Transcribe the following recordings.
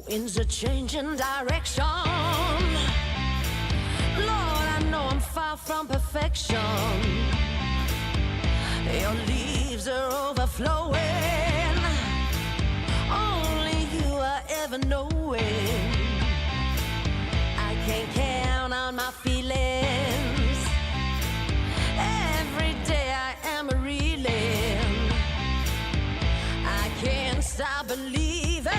Winds are changing direction. Lord, I know I'm far from perfection. Your leaves are overflowing. Only you are ever knowing. I can't count on my feelings. Every day I am reeling. I can't stop believing.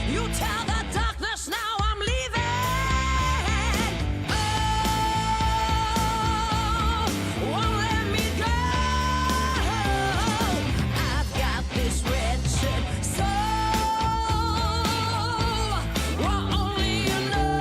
You tell the darkness now I'm leaving. Oh, won't let me go. I've got this wretched soul. Well, only you know.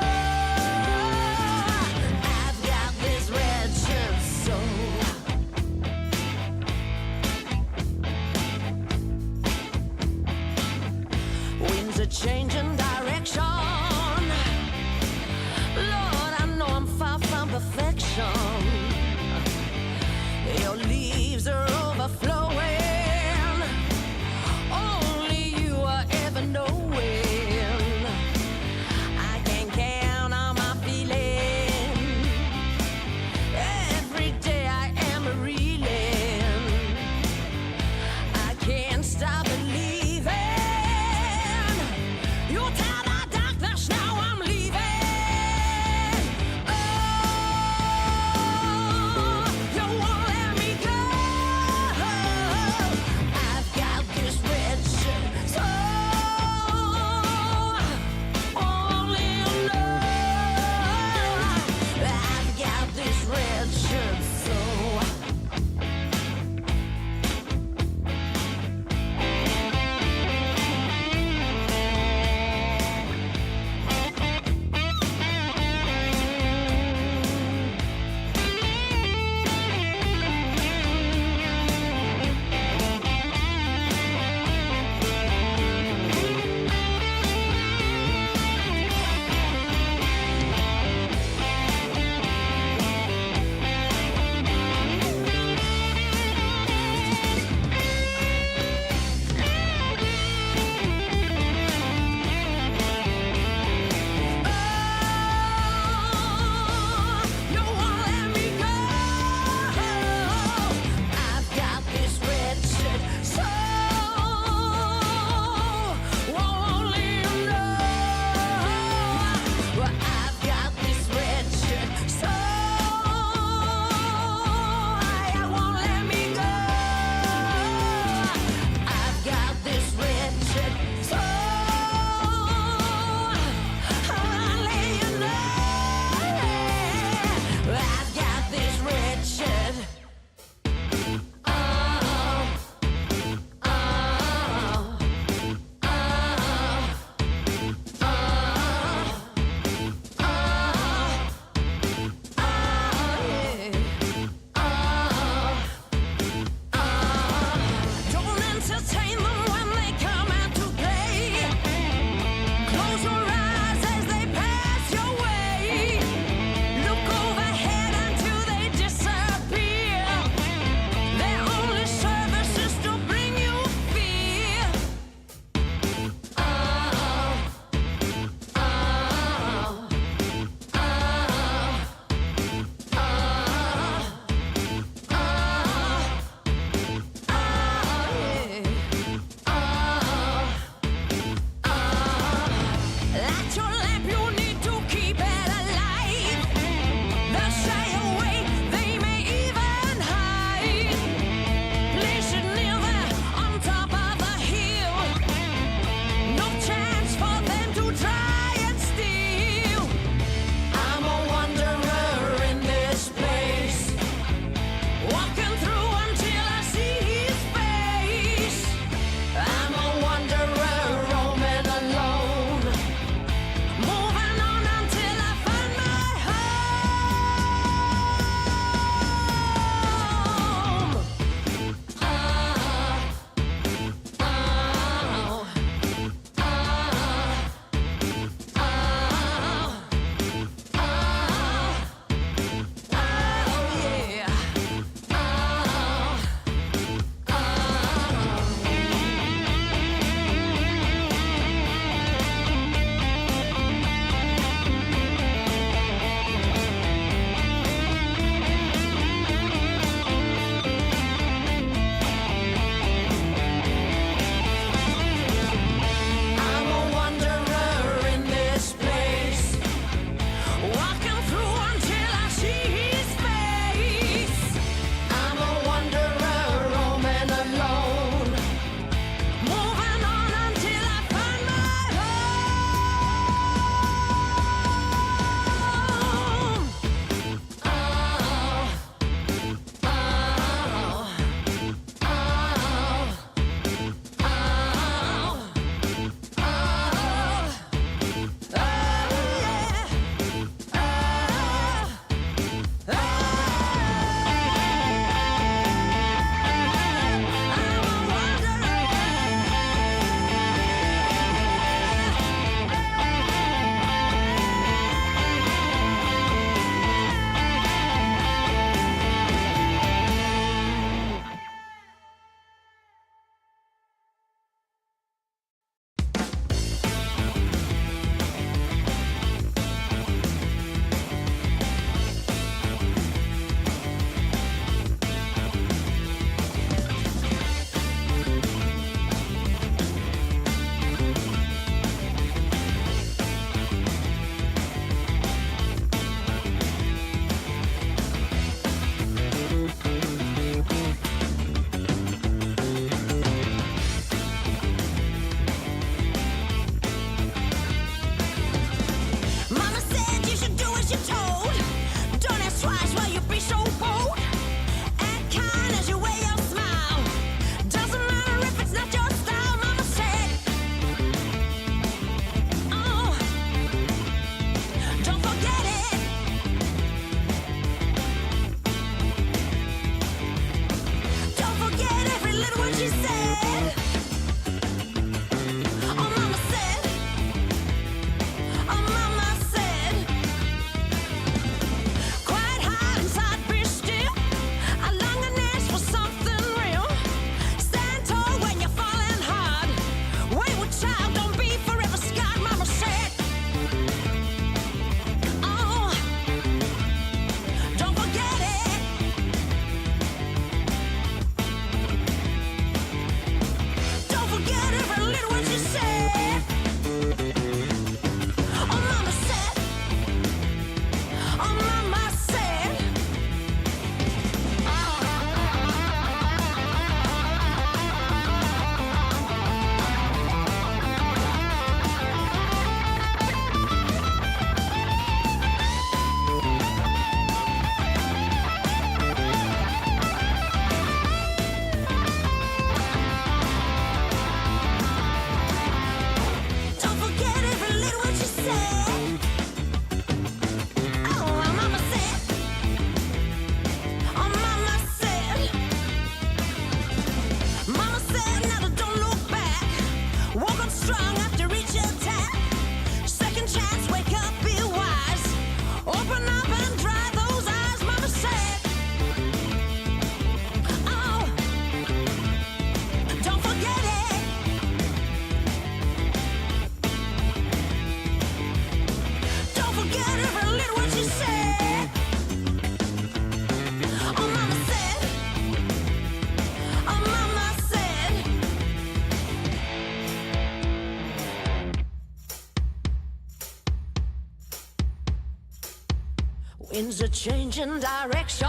winds are changing direction.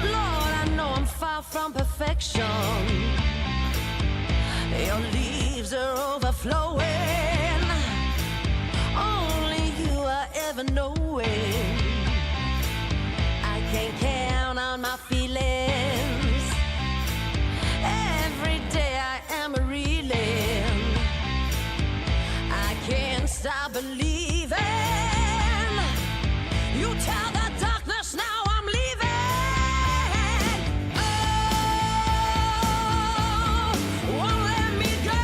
Lord, I know I'm far from perfection. Your leaves are overflowing. Only you are ever knowing. I can't count on my feelings. Every day I am reeling. I can't stop believing. You tell the darkness now I'm leaving. Oh, won't let me go.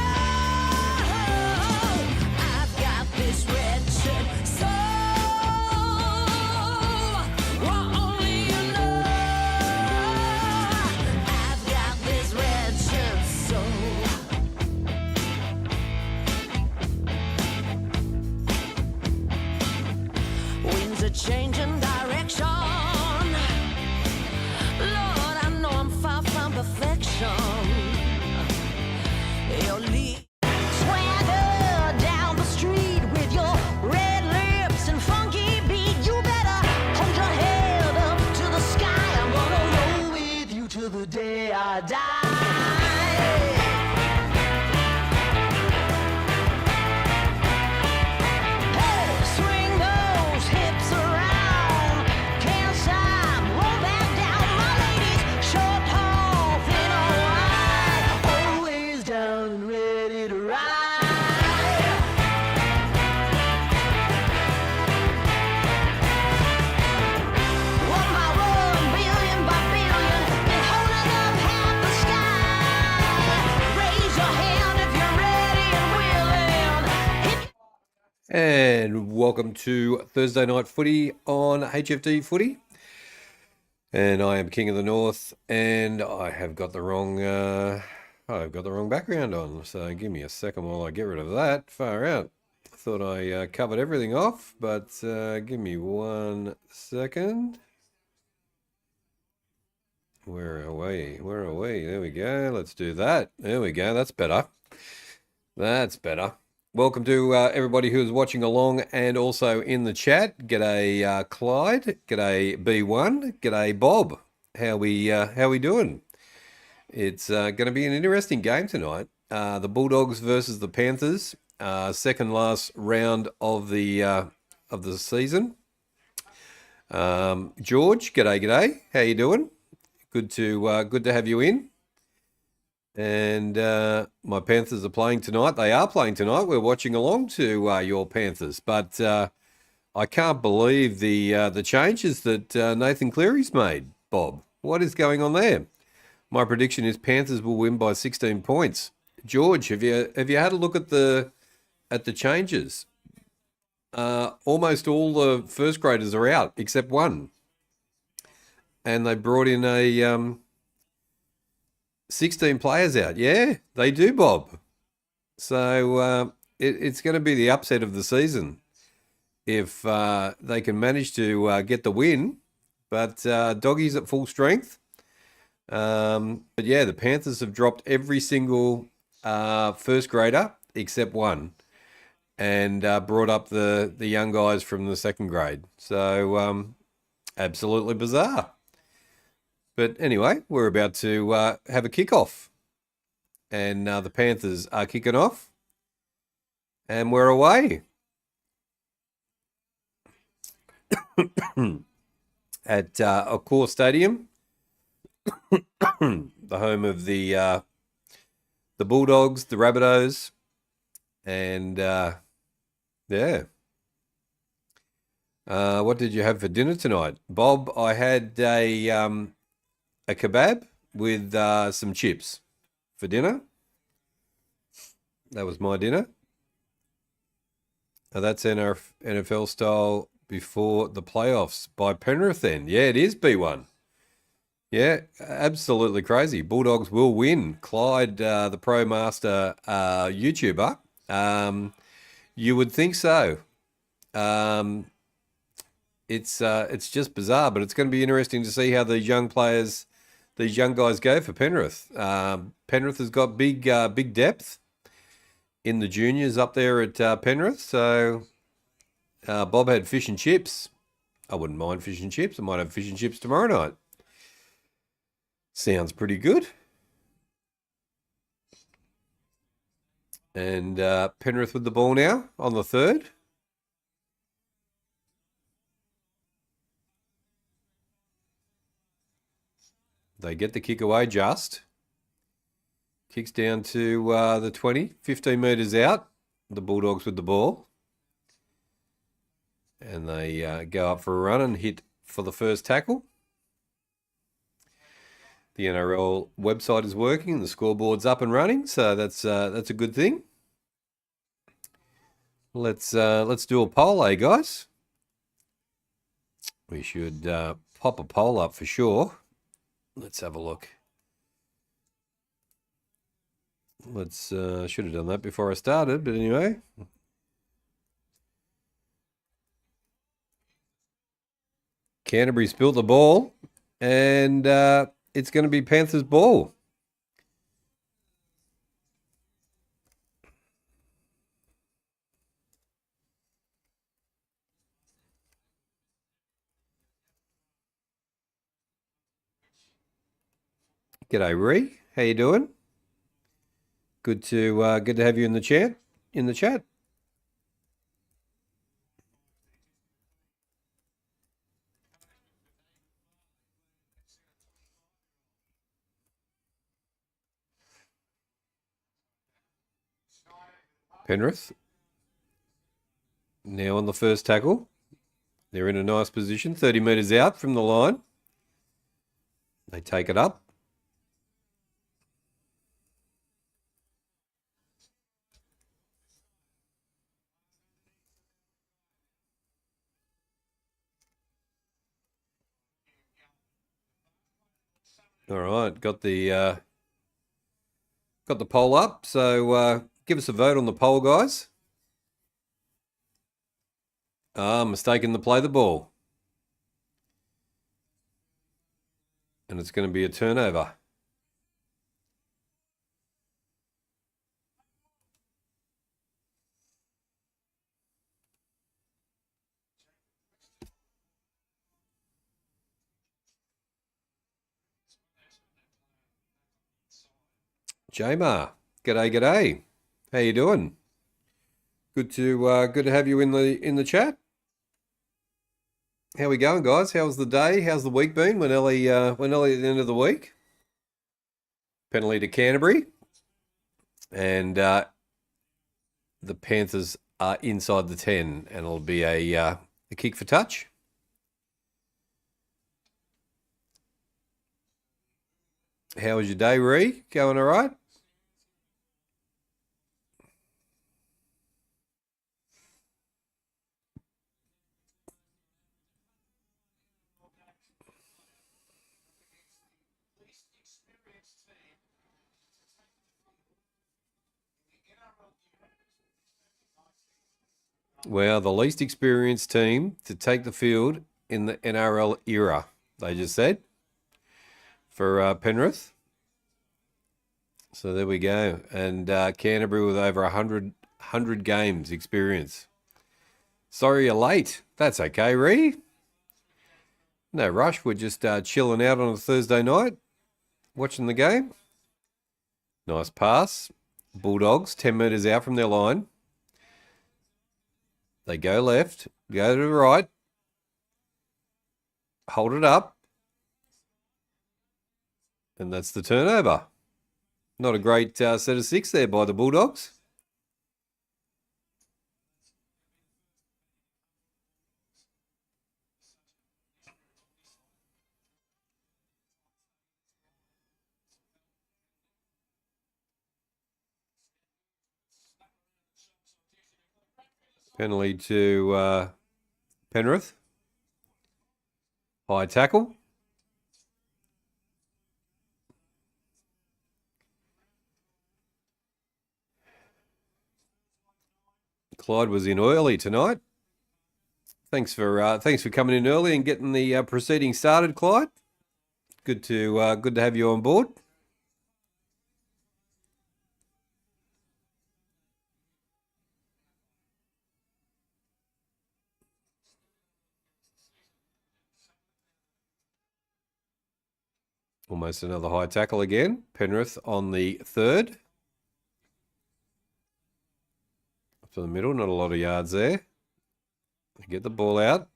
I've got this wretched soul. Well, only you know. I've got this wretched soul. Winds are changing direction. Lord, I know I'm far from perfection. Your lead swagger down the street with your red lips and funky beat. You better hold your head up to the sky. I'm gonna roll with you till the day I die. Hey, swing those hips around. Can't stop, roll back down. My ladies, short, tall, thin or wide, always down and ready to ride. One by one, billion by billion, been holding up half the sky. Raise your hand if you're ready and willing. If And welcome to Thursday Night Footy on HFD Footy. And I am King of the North, and I have got the wrong background on. So give me a second while I get rid of that. Far out. I thought I covered everything off, but give me 1 second. Where are we? Where are we? There we go. Let's do that. There we go. That's better. That's better. Welcome to everybody who's watching along and also in the chat. G'day Clyde. G'day B1. G'day Bob. How we doing? It's going to be an interesting game tonight. The Bulldogs versus the Panthers. Second last round of the season. George. G'day. How you doing? Good to have you in. And my Panthers are playing tonight. They are playing tonight. We're watching along to your Panthers. But I can't believe the changes that Nathan Cleary's made, Bob. What is going on there? My prediction is Panthers will win by 16 points. George, have you had a look at the changes? Almost all the first graders are out except one. And they brought in a 16 players out. Yeah, they do, Bob. So it's going to be the upset of the season if they can manage to get the win. But Doggies at full strength. But yeah, the Panthers have dropped every single first grader except one and brought up the young guys from the second grade. So absolutely bizarre. But anyway, we're about to have a kickoff. And the Panthers are kicking off. And we're away. At Accor Stadium. The home of the Bulldogs, the Rabbitohs. And yeah. What did you have for dinner tonight? Bob, I had a kebab with some chips for dinner. That was my dinner. Now that's NFL style before the playoffs by Penrith then. Yeah, it is B1. Yeah, absolutely crazy. Bulldogs will win. Clyde, the Pro Master YouTuber. You would think so. It's just bizarre, but it's going to be interesting to see how these young guys go for Penrith. Penrith has got big depth in the juniors up there at Penrith. So Bob had fish and chips I wouldn't mind fish and chips. I might have fish and chips tomorrow night. Sounds pretty good. And Penrith with the ball now on the third. They get the kick away just. Kicks down to the 20, 15 metres out. The Bulldogs with the ball. And they go up for a run and hit for the first tackle. The NRL website is working and the scoreboard's up and running, so that's a good thing. Let's do a poll, eh, guys? We should pop a poll up for sure. Let's have a look. Should have done that before I started, but anyway. Canterbury spilt the ball, and it's going to be Panthers' ball. G'day, Ree. How you doing? Good to have you in the chat. Penrith now on the first tackle. They're in a nice position, 30 metres out from the line. They take it up. All right, got the poll up. So give us a vote on the poll, guys. Mistaken to play the ball. And it's going to be a turnover. Jamar, g'day. How you doing? Good to have you in the chat. How we going, guys? How's the day? How's the week been? We're nearly at the end of the week. Penalty to Canterbury, and the Panthers are inside the 10, and it'll be a kick for touch. How was your day, Ree? Going all right? Well, the least experienced team to take the field in the NRL era, they just said, for Penrith. So there we go. And Canterbury with over 100 games experience. Sorry you're late. That's okay, Ree. No rush. We're just chilling out on a Thursday night, watching the game. Nice pass. Bulldogs, 10 metres out from their line. They go left, go to the right, hold it up, and that's the turnover. Not a great set of six there by the Bulldogs. Penalty to Penrith. High tackle. Clyde was in early tonight. Thanks for coming in early and getting the proceeding started, Clyde. Good to have you on board. Almost another high tackle again. Penrith on the third. Up to the middle, not a lot of yards there. They get the ball out.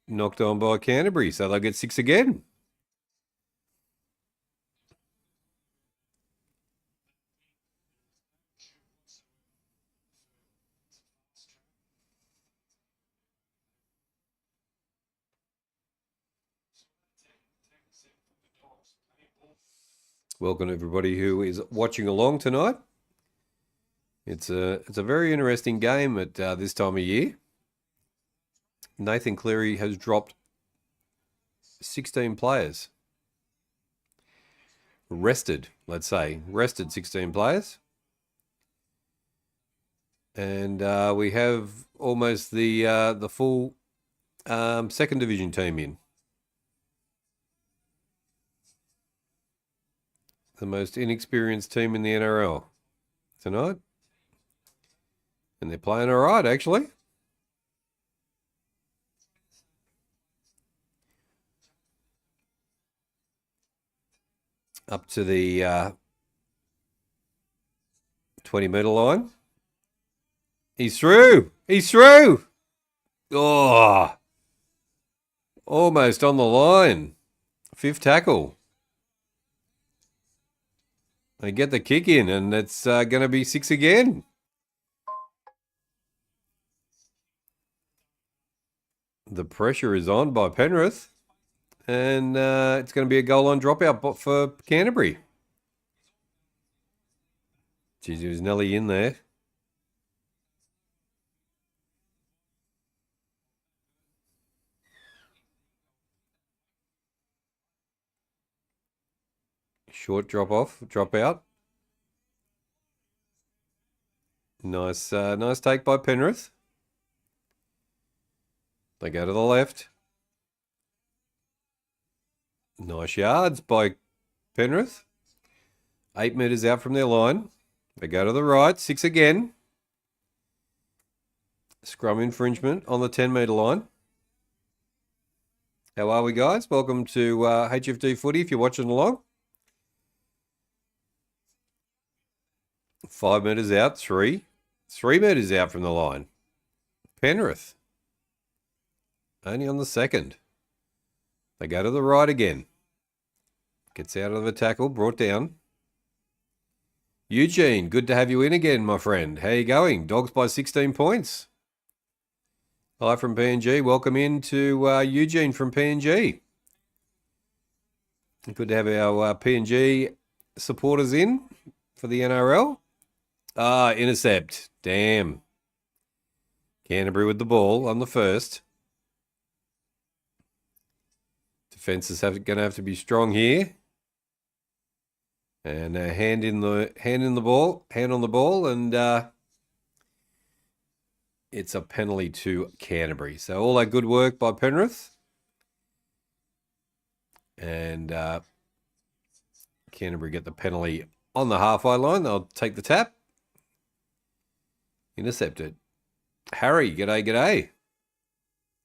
Knocked on by Canterbury, so they'll get 6 again. Welcome everybody who is watching along tonight. It's a very interesting game at this time of year. Nathan Cleary has dropped 16 players. Rested 16 players. And we have almost the full second division team in. The most inexperienced team in the NRL tonight. And they're playing all right, actually. Up to the 20-metre line. He's through. He's through. Oh, almost on the line. 5th tackle. They get the kick in, and it's going to be 6 again. The pressure is on by Penrith, and it's going to be a goal line dropout for Canterbury. Geez, he was nearly in there. Short drop out. Nice take by Penrith. They go to the left. Nice yards by Penrith. 8 metres out from their line. They go to the right. 6 again. Scrum infringement on the 10-metre line. How are we, guys? Welcome to HFD Footy if you're watching along. 5 metres out. 3. 3 metres out from the line. Penrith. Only on the second. They go to the right again. Gets out of the tackle, brought down. Eugene, good to have you in again, my friend. How you going? Dogs by 16 points. Hi from PNG. Welcome in to Eugene from PNG. Good to have our PNG supporters in for the NRL. Intercept. Damn. Canterbury with the ball on the first. Defense is going to have to be strong here. And hand on the ball, and it's a penalty to Canterbury. So all that good work by Penrith, and Canterbury get the penalty on the halfway line. They'll take the tap, intercepted. Harry, g'day.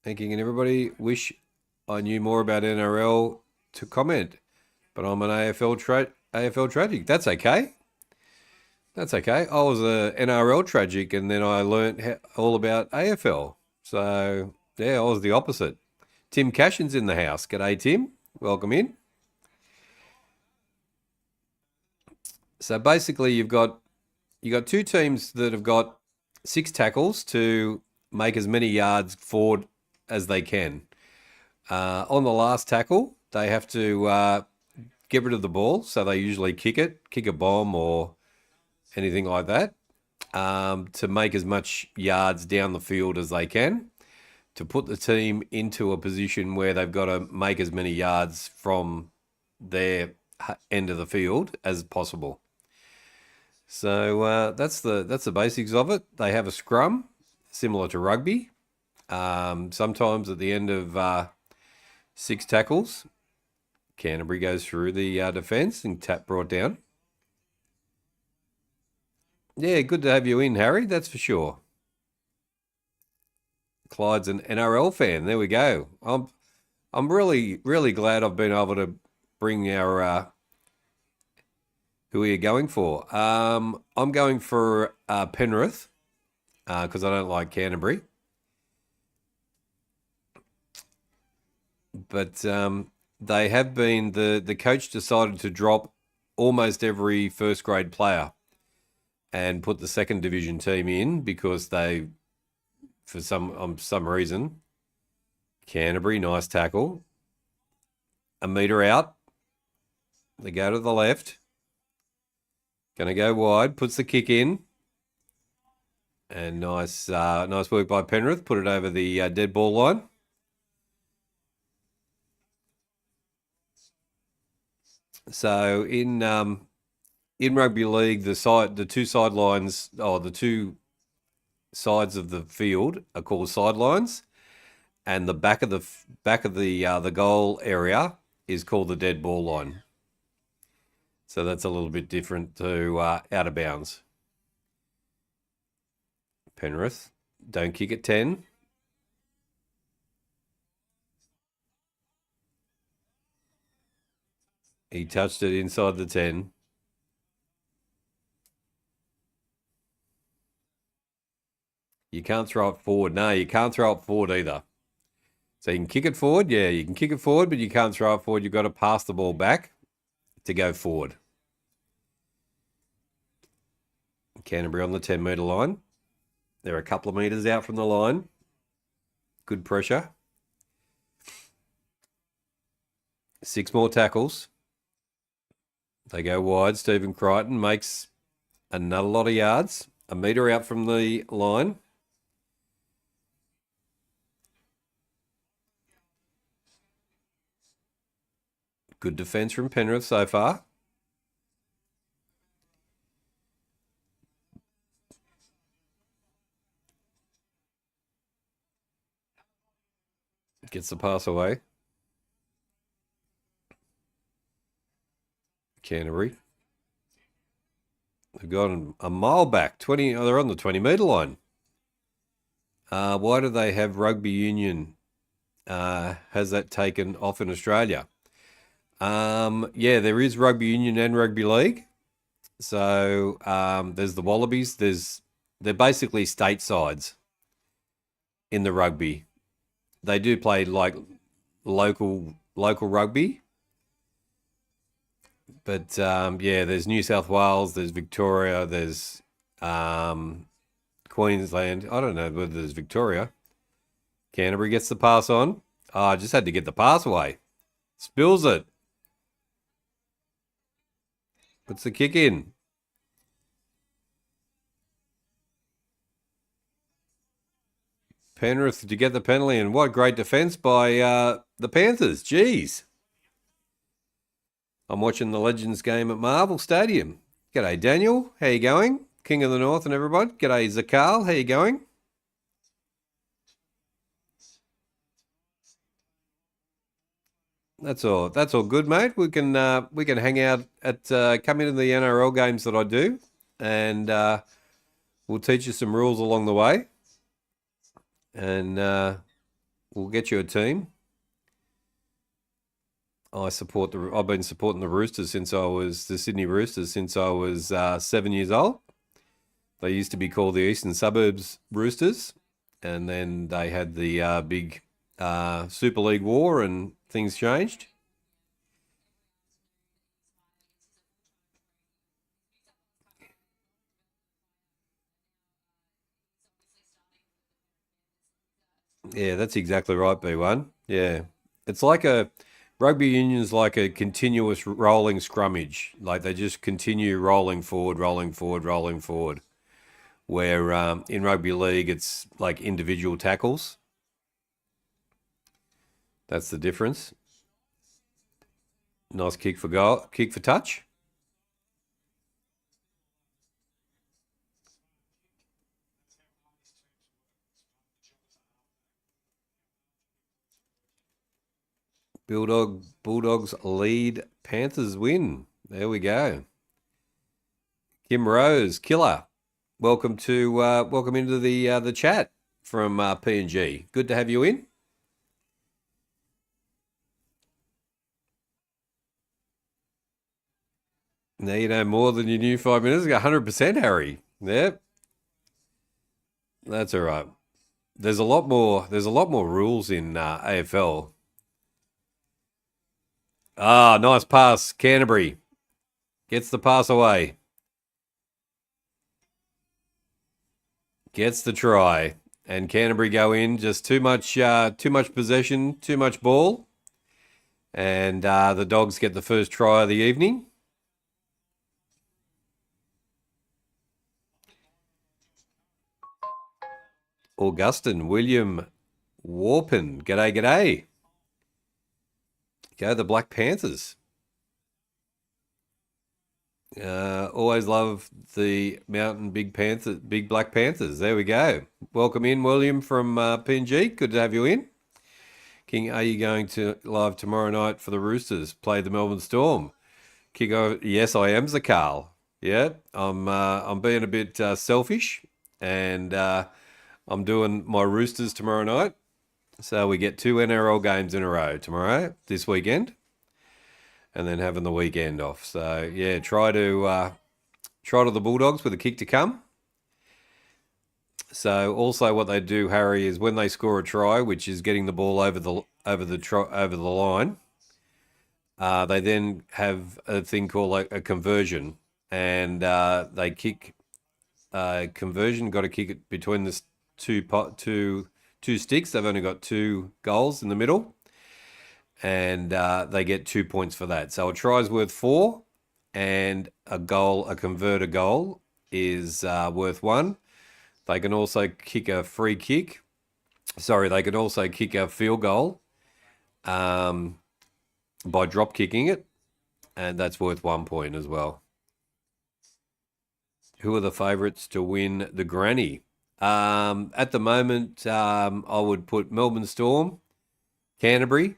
Thanking and everybody. Wish I knew more about NRL to comment, but I'm an AFL tragic. That's okay. I was a NRL tragic, and then I learnt all about AFL. So, yeah, I was the opposite. Tim Cashin's in the house. G'day, Tim. Welcome in. So basically, you got 2 teams that have got 6 tackles to make as many yards forward as they can. On the last tackle, they have to get rid of the ball, so they usually kick a bomb or anything like that, to make as much yards down the field as they can, to put the team into a position where they've got to make as many yards from their end of the field as possible. So that's the basics of it. They have a scrum, similar to rugby. Sometimes at the end of 6 tackles, Canterbury goes through the defence and tap brought down. Yeah, good to have you in, Harry, that's for sure. Clyde's an NRL fan. There we go. I'm really, really glad I've been able to bring our who are you going for? I'm going for Penrith because I don't like Canterbury. But they have been the coach decided to drop almost every first grade player and put the second division team in because they, for some reason, Canterbury, nice tackle, a metre out. They go to the left. Going to go wide, puts the kick in. And nice work by Penrith. Put it over the dead ball line. So in rugby league, the two sidelines, the two sides of the field are called sidelines, and the back of the goal area is called the dead ball line. So that's a little bit different to out of bounds. Penrith don't kick at 10. He touched it inside the 10. You can't throw it forward. No, you can't throw it forward either. So you can kick it forward. Yeah, you can kick it forward, but you can't throw it forward. You've got to pass the ball back to go forward. Canterbury on the 10-metre line. They're a couple of metres out from the line. Good pressure. 6 more tackles. They go wide. Stephen Crichton makes another lot of yards. A metre out from the line. Good defence from Penrith so far. Gets the pass away. Canterbury. They've gone a mile back. 20. Oh, they're on the 20-metre line. Why do they have rugby union? Has that taken off in Australia? Yeah, there is rugby union and rugby league. So there's the Wallabies. They're basically state sides in the rugby. They do play like local rugby. But yeah, there's New South Wales, there's Victoria, there's Queensland. I don't know whether there's Victoria. Canterbury gets the pass on. Oh, I just had to get the pass away. Spills it. Puts the kick in. Penrith to get the penalty, and what great defence by the Panthers. Jeez. I'm watching the Legends game at Marvel Stadium. G'day, Daniel. How you going? King of the North and everybody. G'day, Zakal. How you going? That's all good, mate. We can hang out at come into the NRL games that I do, and we'll teach you some rules along the way, and we'll get you a team. I've been supporting the Roosters the Sydney Roosters since I was 7 years old. They used to be called the Eastern Suburbs Roosters, and then they had the big Super League war and things changed. Yeah, that's exactly right, B1. Yeah. It's like rugby union's like a continuous rolling scrummage. Like they just continue rolling forward, rolling forward, rolling forward. Where in rugby league, it's like individual tackles. That's the difference. Nice kick for goal, kick for touch. Bulldogs lead, Panthers win. There we go. Kim Rose, killer. Welcome into the chat from P&G. Good to have you in. Now you know more than you knew 5 minutes ago. 100%, Harry. Yep, that's all right. There's a lot more. There's a lot more rules in AFL. Ah, nice pass. Canterbury gets the pass away. Gets the try. And Canterbury go in. Just too much possession, too much ball. And the Dogs get the first try of the evening. Augustin William Warpen. G'day, g'day. Go the Black Panthers. Always love the Mountain Big Black Panthers. There we go. Welcome in, William from PNG. Good to have you in. King, are you going to live tomorrow night for the Roosters? Play the Melbourne Storm. Kick over. Yes, I am, Zakal. Yeah, I'm being a bit selfish, and I'm doing my Roosters tomorrow night. So we get 2 NRL games in a row tomorrow, this weekend, and then having the weekend off. So yeah, try to the Bulldogs with a kick to come. So also what they do, Harry, is when they score a try, which is getting the ball over the line, they then have a thing called a conversion, and they kick conversion. Got to kick it between the two sticks. They've only got 2 goals in the middle, and they get 2 points for that. So a try's worth 4, and a converted goal is worth 1. They can also kick a free kick. Sorry, they can also kick a field goal by drop kicking it, and that's worth 1 point as well. Who are the favourites to win the granny? At the moment, I would put Melbourne Storm, Canterbury,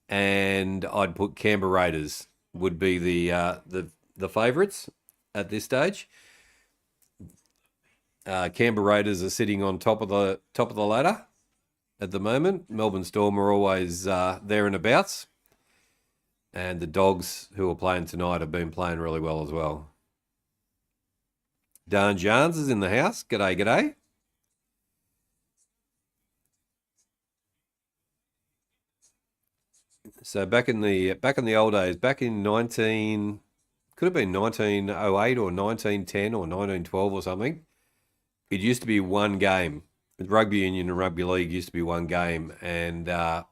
and I'd put Canberra Raiders would be the favourites at this stage. Canberra Raiders are sitting on top of the ladder at the moment. Melbourne Storm are always there and abouts, and the Dogs, who are playing tonight, have been playing really well as well. Dan Jarnes is in the house. G'day, g'day. So back in the old days, back in 1908 or 1910 or 1912 or something, it used to be one game. Rugby union and rugby league used to be one game, and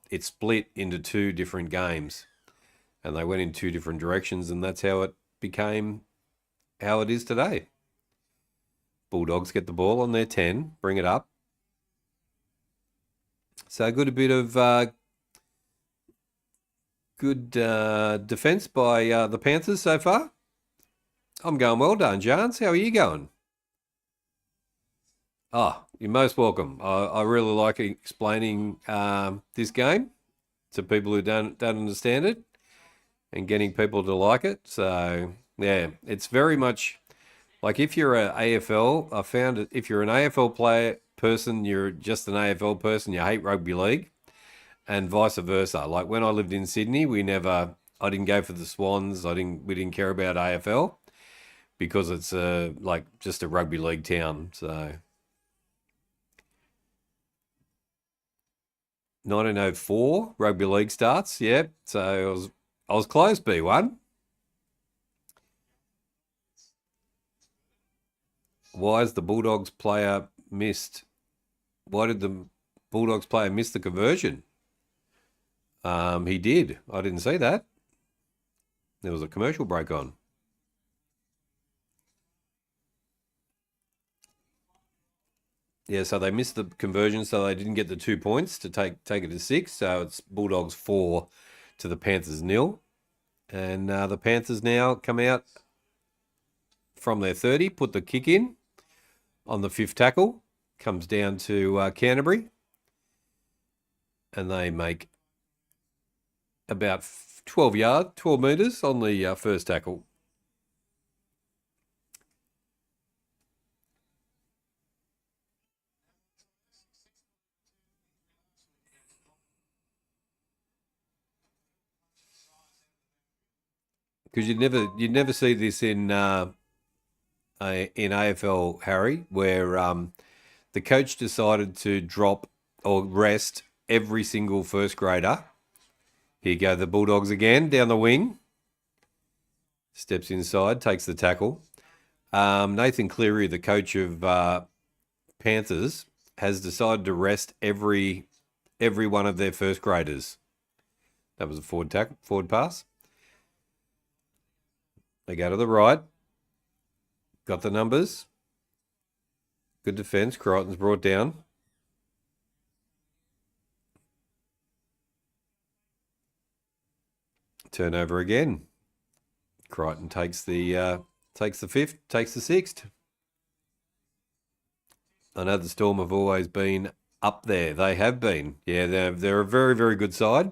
it split into 2 different games, and they went in 2 different directions, and that's how it became how it is today. Bulldogs get the ball on their 10, bring it up. So good, a bit of good defence by the Panthers so far. I'm going well done, Jarnes. How are you going? Oh, you're most welcome. I really like explaining this game to people who don't understand it and getting people to like it. So yeah, it's very much like if you're an AFL. I found it, if you're an AFL person, you're just an AFL person. You hate rugby league, and vice versa. Like when I lived in Sydney, I didn't go for the Swans. We didn't care about AFL because it's like just a rugby league town. So 1904 rugby league starts. Yeah, so I was close. B1. Why is the Bulldogs player missed? Why did the Bulldogs player miss the conversion? He did. I didn't see that. There was a commercial break on. Yeah, so they missed the conversion, so they didn't get the 2 points to take it to 6. So it's Bulldogs 4 to the Panthers 0. And the Panthers now come out from their 30, put the kick in on the 5th tackle, comes down to Canterbury, and they make about 12 metres on the first tackle. because you'd never see this in AFL, Harry, where the coach decided to drop or rest every single first grader. Here go the Bulldogs again, down the wing. Steps inside, takes the tackle. Nathan Cleary, the coach of Panthers, has decided to rest every one of their first graders. That was a forward pass. They go to the right. Got the numbers. Good defence. Crichton's brought down. Turnover again. Crichton takes the fifth, takes the sixth. I know the Storm have always been up there. They have been. Yeah, they're a very, very good side.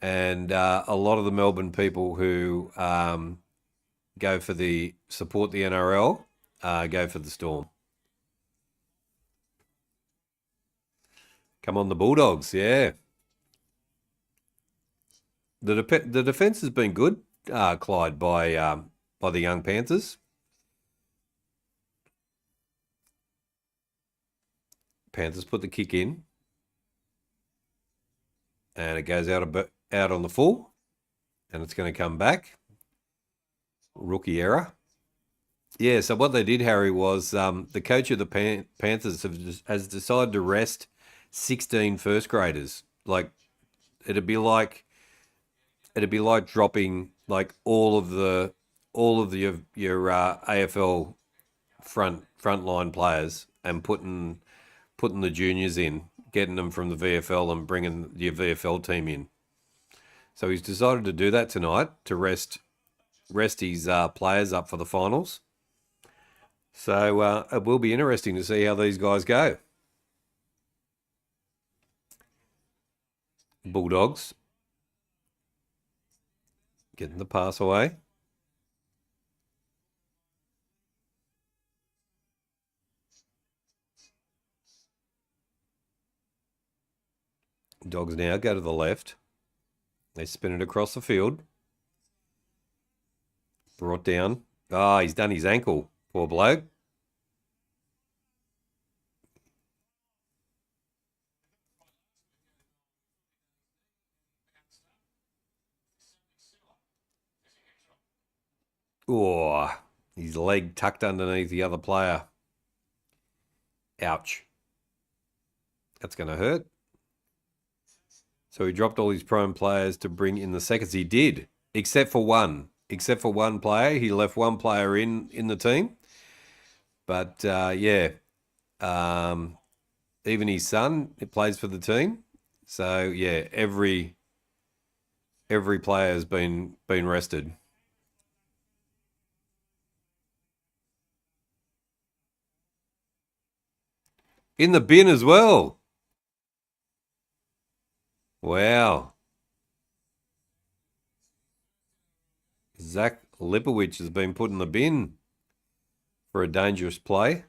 And a lot of the Melbourne people who go for support the NRL go for the Storm. Come on, the Bulldogs, yeah. The defence has been good, Clyde, by the young Panthers. Panthers put the kick in, and it goes out on the full, and it's going to come back. Rookie error. Yeah, so what they did, Harry, was the coach of the Panthers has decided to rest 16 first graders. Like it'd be like dropping like all of your AFL frontline players and putting the juniors in, getting them from the VFL and bringing your VFL team in. So he's decided to do that tonight to rest his players up for the finals. So it will be interesting to see how these guys go. Bulldogs getting the pass away. Dogs now go to the left. They spin it across the field. Brought down. Ah, he's done his ankle. Poor bloke. Oh, his leg tucked underneath the other player. Ouch. That's going to hurt. So he dropped all his prime players to bring in the seconds. He did, except for one. Except for one player. He left one player in the team. But, yeah, even his son plays for the team. So, yeah, every player has been rested. In the bin as well. Wow. Zach Lipowicz has been put in the bin for a dangerous play.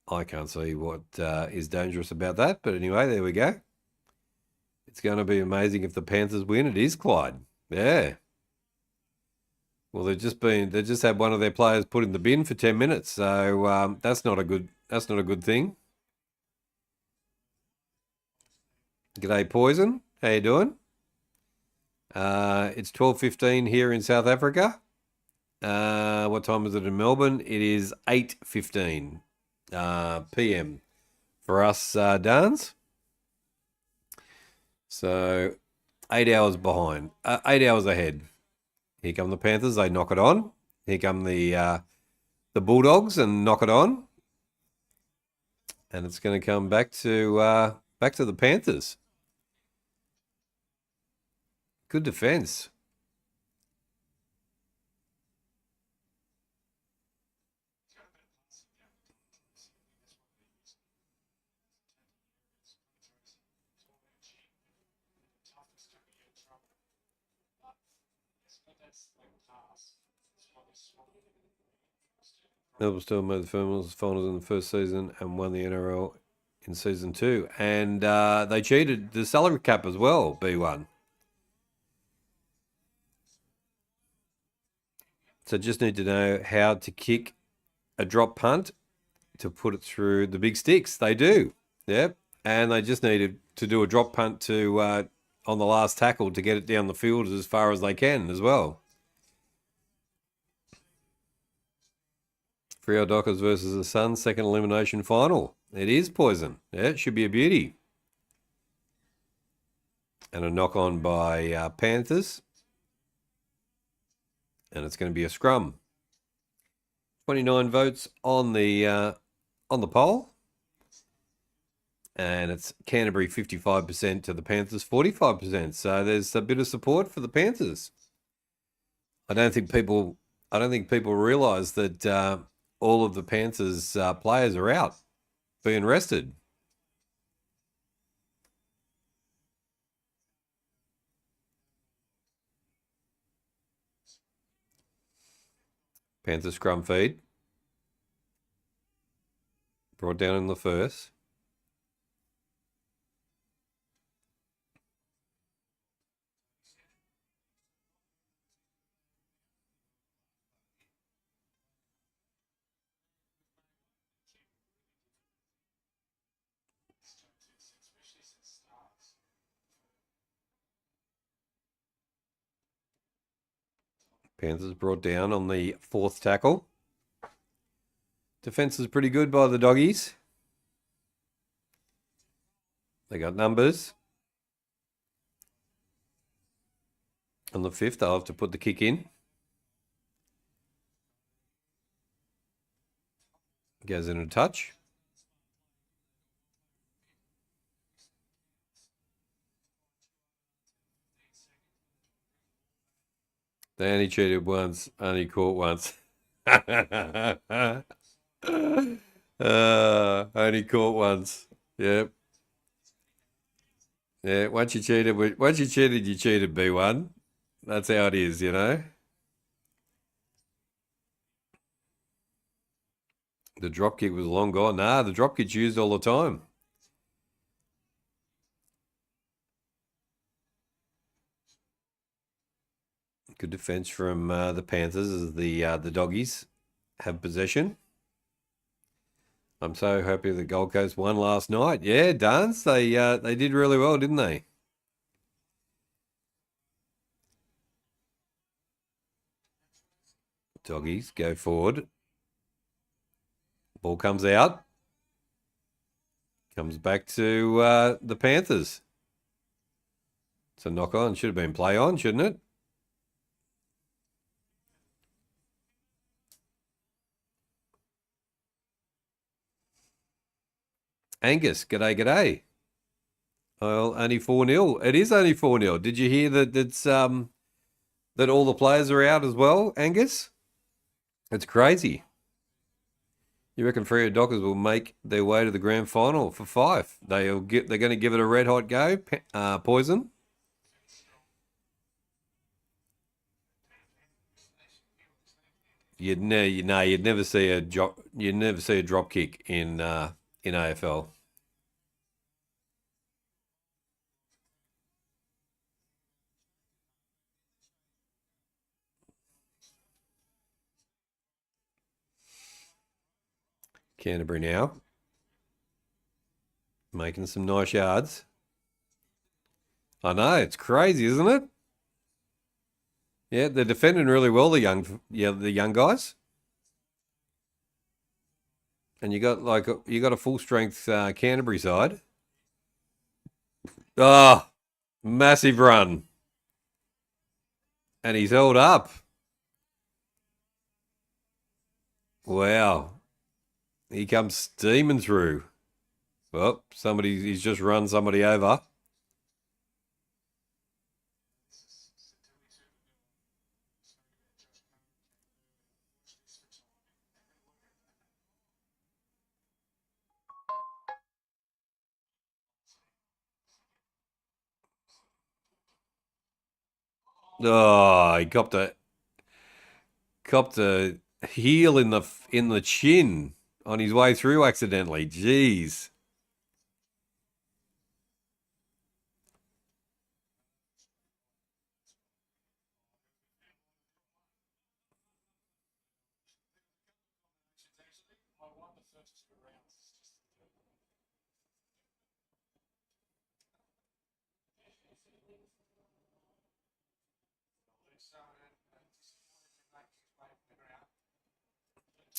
I can't see what is dangerous about that. But anyway, there we go. It's going to be amazing if the Panthers win. It is, Clyde. Yeah. Well, they just had one of their players put in the bin for 10 minutes, so that's not a good thing. G'day, Poison. How you doing? It's 12:15 here in South Africa. What time is it in Melbourne? It is 8:15 p.m. for us, Dans. So 8 hours behind, 8 hours ahead. Here come the Panthers. They knock it on. Here come the Bulldogs and knock it on. And it's going to come back to the Panthers. Good defense. Melbourne still made the finals in the first season and won the NRL in season 2. And they cheated the salary cap as well, B1. So just need to know how to kick a drop punt to put it through the big sticks. They do. Yep. And they just needed to do a drop punt to on the last tackle to get it down the field as far as they can as well. Freo Dockers versus the Suns, second elimination final. It is Poison. Yeah, it should be a beauty. And a knock on by Panthers. And it's going to be a scrum. 29 votes on the poll. And it's Canterbury 55% to the Panthers 45%. So there's a bit of support for the Panthers. I don't think people realise that all of the Panthers players are out, being rested. Panthers scrum feed. Brought down in the first. Panthers brought down on the fourth tackle. Defence is pretty good by the doggies. They got numbers. On the fifth, they'll have to put the kick in. Goes in a touch. They only cheated once, only caught once. Only caught once. Yep. Yeah, once you cheated, you cheated, B1. That's how it is, you know. The drop kick was long gone. Nah, the drop kick's used all the time. Good defence from the Panthers as the doggies have possession. I'm so happy the Gold Coast won last night. Yeah, Dance, they did really well, didn't they? Doggies go forward. Ball comes out. Comes back to the Panthers. It's a knock on. Should have been play on, shouldn't it? Angus, g'day. Well, only 4-0. It is only 4-0. Did you hear that it's that all the players are out as well, Angus? It's crazy. You reckon Freo Dockers will make their way to the grand final for Fife? They're going to give it a red hot go, Poison. You'd never see a drop kick in AFL. Canterbury now. Making some nice yards. I know, it's crazy, isn't it? Yeah, they're defending really well, the young guys. And you got a full strength Canterbury side. Oh, massive run. And he's held up. Wow. He comes steaming through. Well, he's just run somebody over. Oh, he copped a heel in the chin on his way through accidentally. Jeez.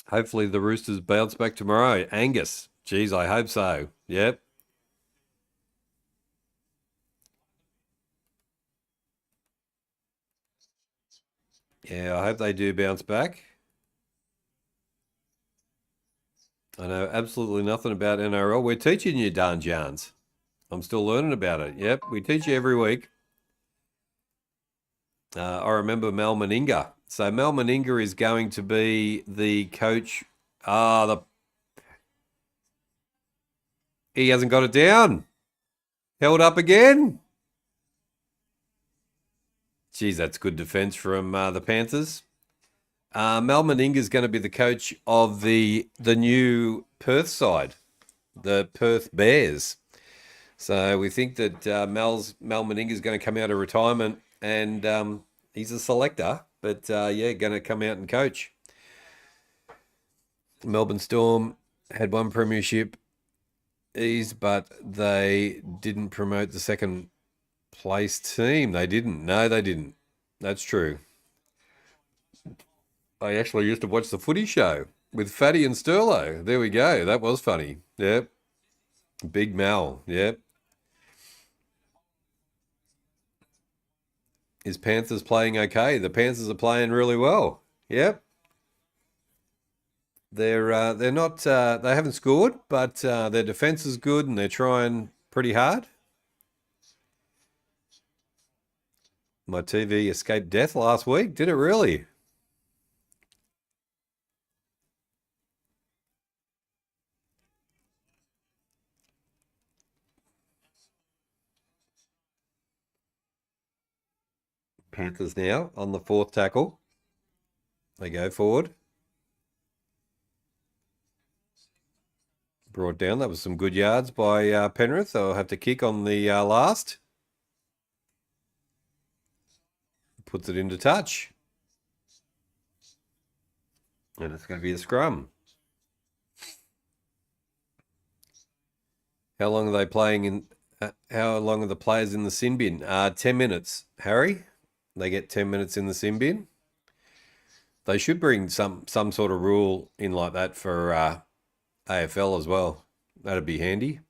Hopefully the Roosters bounce back tomorrow. Angus. Geez, I hope so. Yep. Yeah, I hope they do bounce back. I know absolutely nothing about NRL. We're teaching you, darn Jans. I'm still learning about it. Yep, we teach you every week. I remember Mal Meninga. So Mal Meninga is going to be the coach. He hasn't got it down. Held up again. Geez, that's good defense from the Panthers. Mal Meninga is going to be the coach of the new Perth side, the Perth Bears. So we think that Mal Meninga is going to come out of retirement, and he's a selector, but yeah, going to come out and coach. Melbourne Storm had one premiership, but they didn't promote the second place team. They didn't. No, they didn't. That's true. I actually used to watch the footy show with Fatty and Sterlo. There we go. That was funny. Yep. Big Mal. Yep. Is Panthers playing okay? The Panthers are playing really well. Yep. They're not they haven't scored, but their defense is good and they're trying pretty hard. My TV escaped death last week. Did it really? Panthers now on the fourth tackle. They go forward. Brought down. That was some good yards by Penrith. They'll have to kick on the last. Puts it into touch. And it's going to be a scrum. How long are they playing in? How long are the players in the sin bin? 10 minutes. Harry, they get 10 minutes in the sin bin. They should bring some sort of rule in like that for AFL as well. That'd be handy.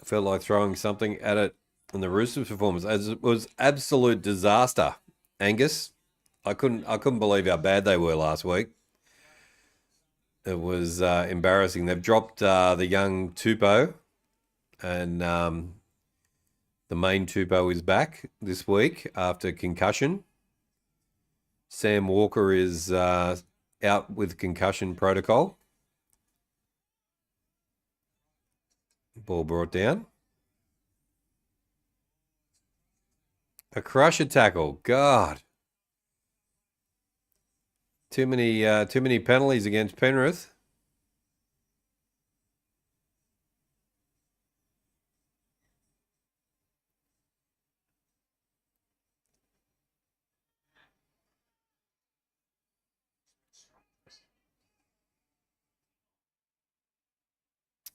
I felt like throwing something at it in the Roosters performance. As it was absolute disaster. Angus, I couldn't believe how bad they were last week. It was embarrassing. They've dropped the young Tupou, and the main Tupou is back this week after concussion. Sam Walker is out with concussion protocol. Ball brought down. A crusher tackle. God. Too many penalties against Penrith.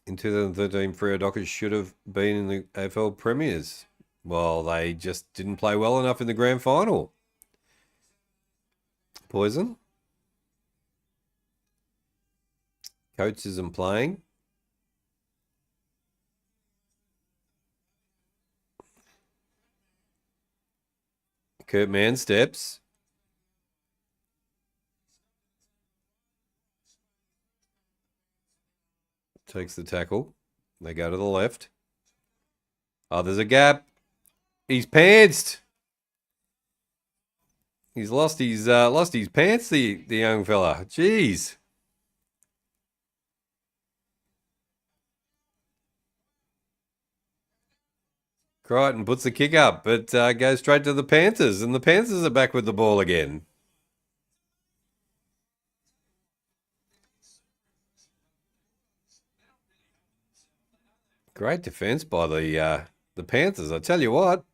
In 2013, Freo Dockers should have been in the AFL Premiers. Well, they just didn't play well enough in the grand final. Poison. Coach isn't playing. Kurt Mann steps. Takes the tackle. They go to the left. Oh, there's a gap. He's pantsed. He's lost his pants, the young fella. Jeez. Crichton puts the kick up, but goes straight to the Panthers, and the Panthers are back with the ball again. Great defense by the Panthers. I tell you what.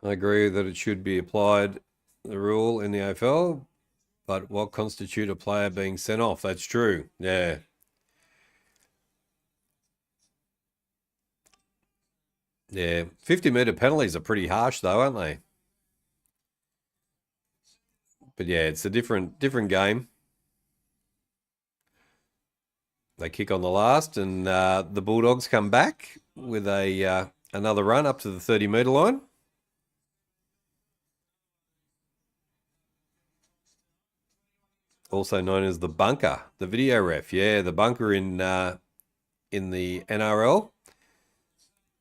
I agree that it should be applied, the rule in the AFL, but what constitute a player being sent off? That's true. Yeah. Yeah. 50-metre penalties are pretty harsh though, aren't they? But yeah, it's a different game. They kick on the last, and the Bulldogs come back with a another run up to the 30-metre line. Also known as the bunker, the video ref. Yeah, the bunker in the NRL,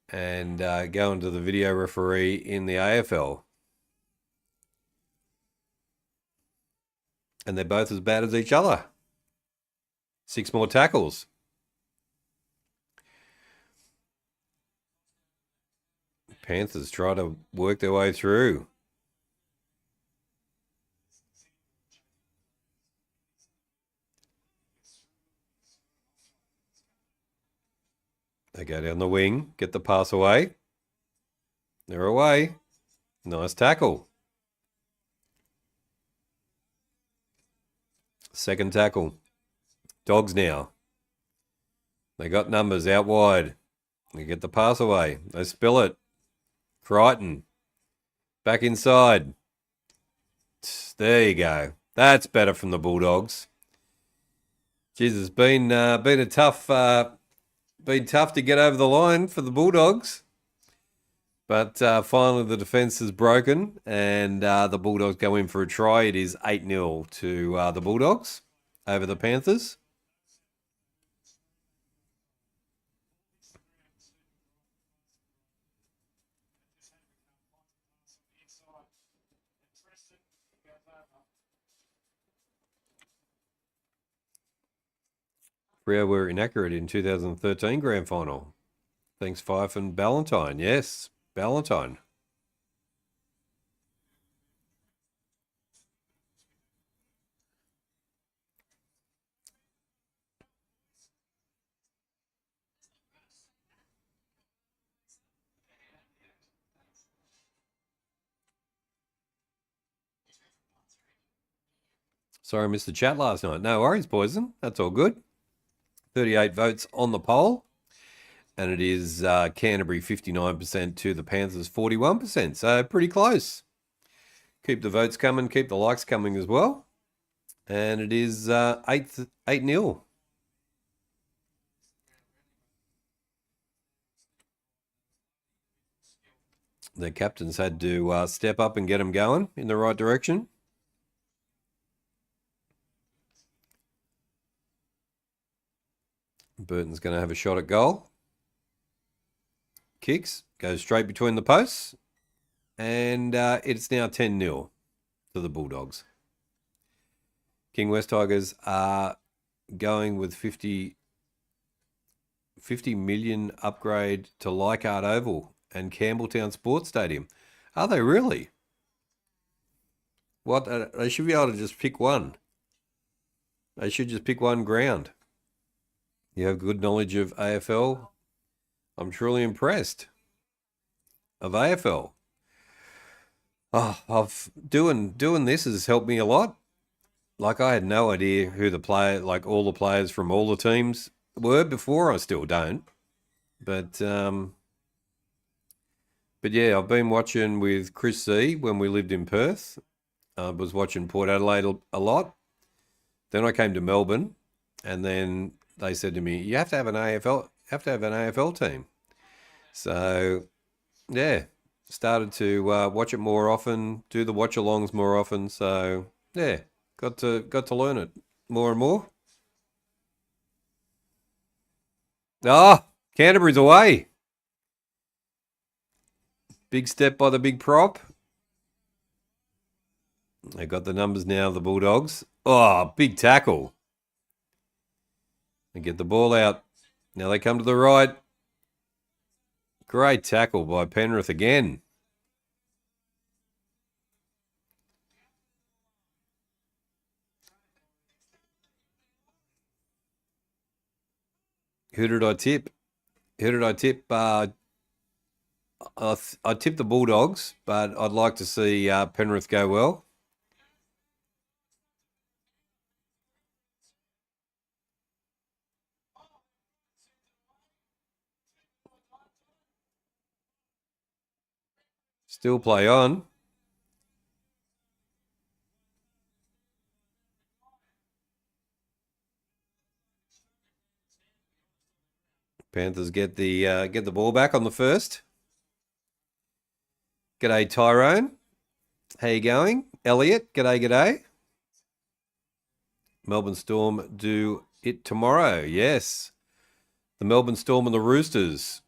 and going to the video referee in the AFL. And they're both as bad as each other. 6 more tackles. Panthers try to work their way through. They go down the wing, get the pass away. They're away. Nice tackle. Second tackle. Dogs now. They got numbers out wide. They get the pass away. They spill it. Crichton. Back inside. There you go. That's better from the Bulldogs. Jesus, been tough to get over the line for the Bulldogs. But finally the defence is broken, and the Bulldogs go in for a try. It is 8-0 to the Bulldogs over the Panthers. Freo were inaccurate in 2013 Grand Final. Thanks, Fife and Ballantyne. Yes, Ballantyne. Sorry I missed the chat last night. No worries, Poison. That's all good. 38 votes on the poll. And it is Canterbury 59% to the Panthers 41%. So pretty close. Keep the votes coming. Keep the likes coming as well. And it is 8-0. The captains had to step up and get them going in the right direction. Burton's going to have a shot at goal. Kicks, goes straight between the posts. And it's now 10-0 to the Bulldogs. King West Tigers are going with 50 million upgrade to Leichhardt Oval and Campbelltown Sports Stadium. Are they really? What? They should be able to just pick one. They should just pick one ground. You have good knowledge of AFL. I'm truly impressed of AFL. Oh, doing this has helped me a lot. Like, I had no idea who all the players from all the teams were before. I still don't. But yeah, I've been watching with Chris C when we lived in Perth. I was watching Port Adelaide a lot. Then I came to Melbourne, and then they said to me, "You have to have an AFL team." So, yeah, started to watch it more often, do the watch-alongs more often. So, yeah, got to learn it more and more. Canterbury's away. Big step by the big prop. They got the numbers now, the Bulldogs. Big tackle. They get the ball out. Now they come to the right. Great tackle by Penrith again. Who did I tip? I tip the Bulldogs, but I'd like to see Penrith go well. Still play on. Panthers get the ball back on the first. G'day, Tyrone. How you going? Elliot, g'day. Melbourne Storm do it tomorrow. Yes. The Melbourne Storm and the Roosters.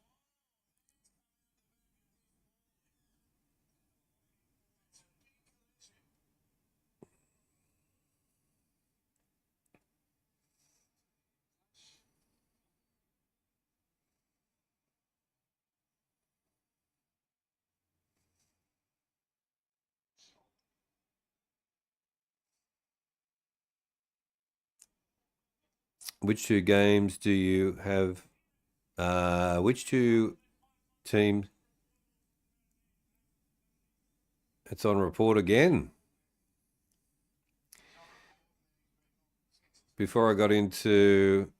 Which two games do you have? Which two teams? It's on report again. Before I got into...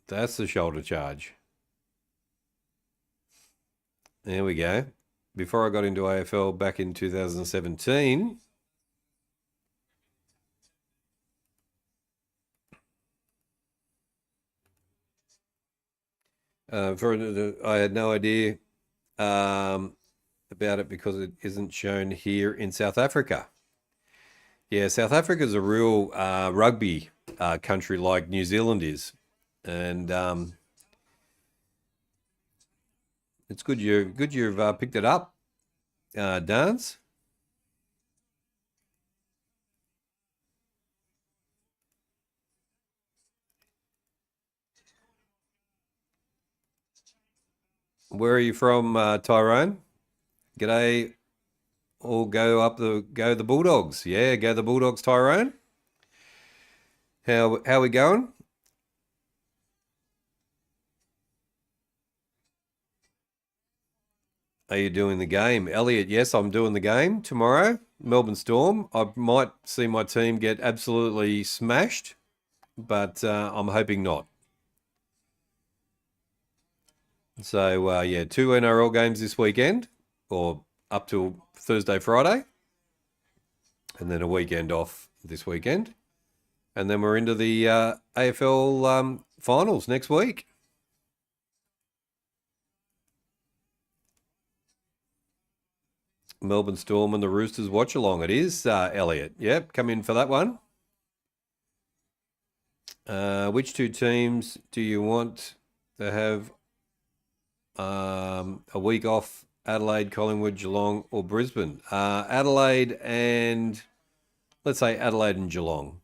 That's the shoulder charge. There we go. Before I got into AFL back in 2017... I had no idea about it because it isn't shown here in South Africa. Yeah, South Africa is a real rugby country like New Zealand is, and it's good you've picked it up, Dance. Where are you from, Tyrone? G'day. All go the Bulldogs. Yeah, go the Bulldogs, Tyrone. How we going? Are you doing the game? Elliot, yes, I'm doing the game tomorrow. Melbourne Storm. I might see my team get absolutely smashed, but I'm hoping not. So, yeah, 2 NRL games this weekend, or up till Thursday, Friday, and then a weekend off this weekend. And then we're into the AFL finals next week. Melbourne Storm and the Roosters watch along. It is, Elliot. Yep, come in for that one. Which two teams do you want to have a week off? Adelaide, Collingwood, Geelong, or Brisbane? Adelaide and... Let's say Adelaide and Geelong.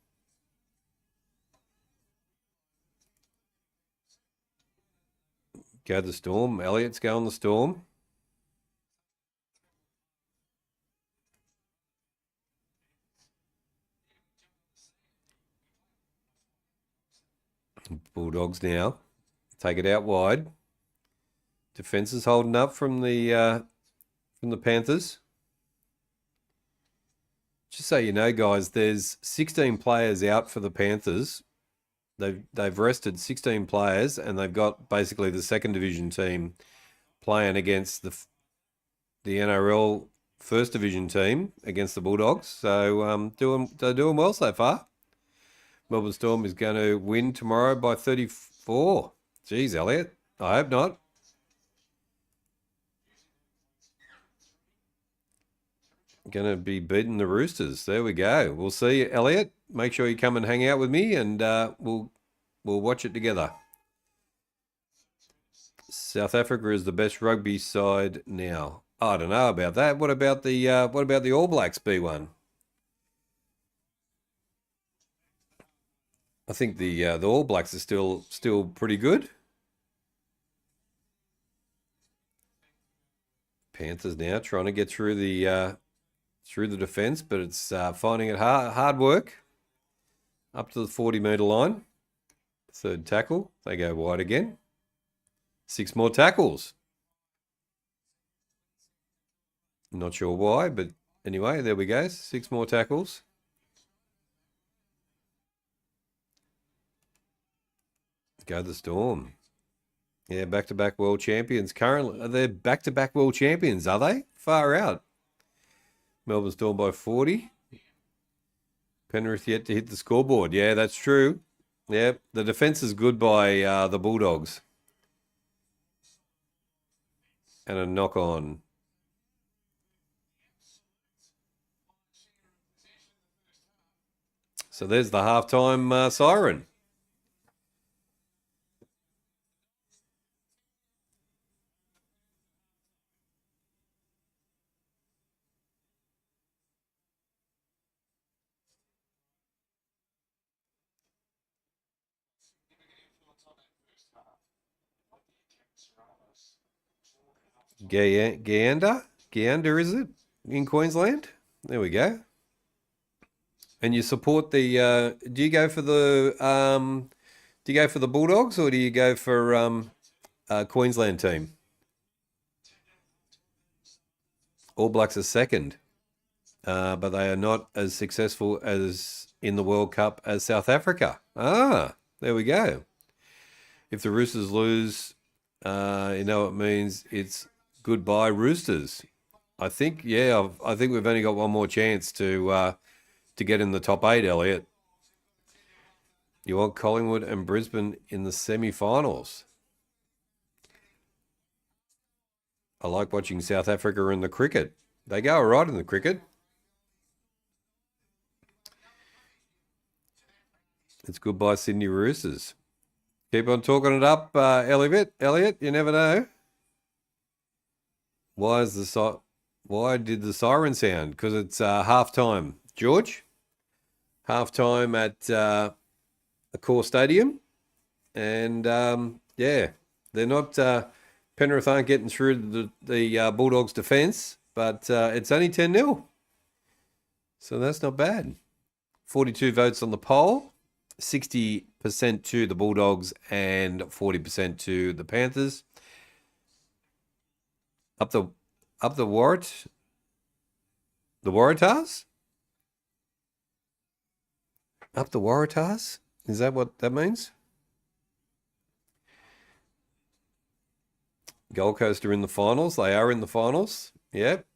Go the Storm. Elliot's going the Storm. Bulldogs now. Take it out wide. Defence is holding up from the Panthers. Just so you know, guys, there's 16 players out for the Panthers. They've rested 16 players, and they've got basically the second division team playing against the NRL first division team against the Bulldogs. So they're doing well so far. Melbourne Storm is going to win tomorrow by 34. Geez, Elliot, I hope not. Going to be beating the Roosters. There we go. We'll see you, Elliot. Make sure you come and hang out with me, and we'll watch it together. South Africa is the best rugby side now. I don't know about that. What about the All Blacks, B1? I think the All Blacks are still pretty good. Panthers now trying to get through the defence, but it's finding it hard work up to the 40-metre line. Third tackle. They go wide again. 6 more tackles. Not sure why, but anyway, there we go. 6 more tackles. Go the Storm. Yeah, back-to-back world champions. Currently, they're back-to-back world champions, are they? Far out. Melbourne Storm by 40. Penrith yet to hit the scoreboard. Yeah, that's true. Yeah, the defense is good by the Bulldogs. And a knock on. So there's the halftime siren. Gander, is it? In Queensland? There we go. And you support the do you go for the Bulldogs or do you go for Queensland team? All Blacks are second. But they are not as successful as in the World Cup as South Africa. Ah, there we go. If the Roosters lose, you know it means it's goodbye Roosters. I think, yeah, I think we've only got one more chance to get in the top 8, Elliot. You want Collingwood and Brisbane in the semi-finals. I like watching South Africa in the cricket. They go all right in the cricket. It's goodbye Sydney Roosters. Keep on talking it up, Elliot. Elliot, you never know. Why did the siren sound? Because it's halftime, George. Halftime at the Core Stadium, and yeah, they're not. Penrith aren't getting through the Bulldogs' defence, but it's only 10-0, so that's not bad. 42 votes on the poll, 60% to the Bulldogs and 40% to the Panthers. Up the Waratahs? Up the Waratahs? Is that what that means? Gold Coast are in the finals. They are in the finals. Yep.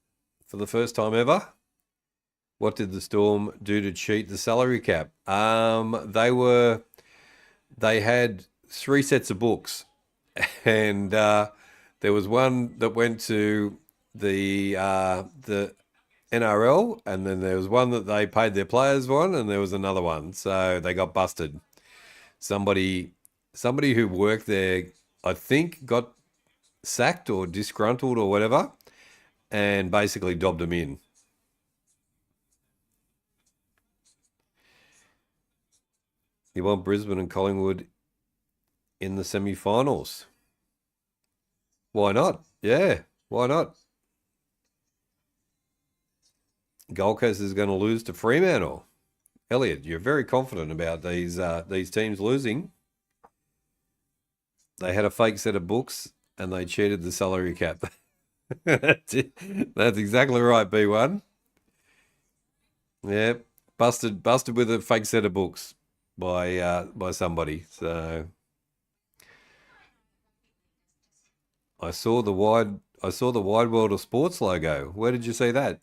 For the first time ever. What did the Storm do to cheat the salary cap? They had 3 sets of books. And there was one that went to the NRL, and then there was one that they paid their players on, and there was another one. So they got busted. Somebody who worked there, I think, got sacked or disgruntled or whatever, and basically dobbed them in. You want Brisbane and Collingwood in the semi-finals? Why not? Yeah, why not? Gold Coast is going to lose to Fremantle. Elliot, you're very confident about these teams losing. They had a fake set of books and they cheated the salary cap. That's it. That's exactly right, B1. Yeah, busted with a fake set of books by somebody. So I saw the wide world of sports logo. Where did you see that?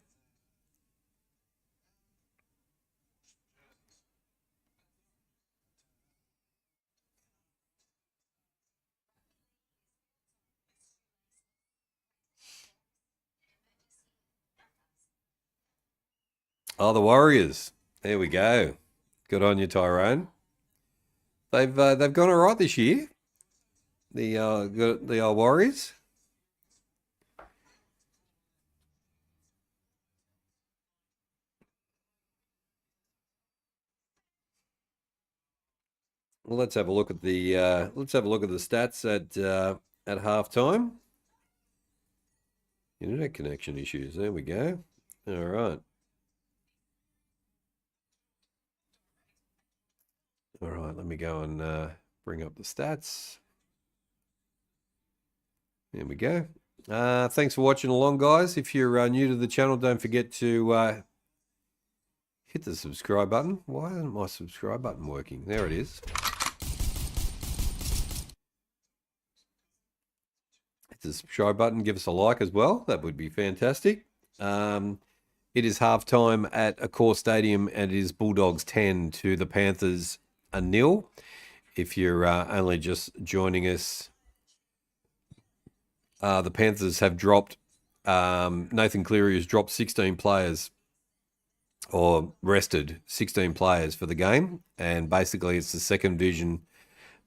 Oh, the Warriors. There we go. Good on you, Tyrone. They've gone all right this year. The Warriors. Well, let's have a look at the stats at halftime. Internet connection issues. There we go. All right. All right. Let me go and Bring up the stats. There we go. Thanks for watching along, guys. If you're new to the channel, don't forget to hit the subscribe button. Why isn't my subscribe button working? There it is. Hit the subscribe button. Give us a like as well. That would be fantastic. It is halftime at Accor Stadium, and it is Bulldogs 10 to the Panthers 0. If you're only just joining us, the Panthers have dropped, Nathan Cleary has dropped 16 players, or rested 16 players for the game. And basically it's the second division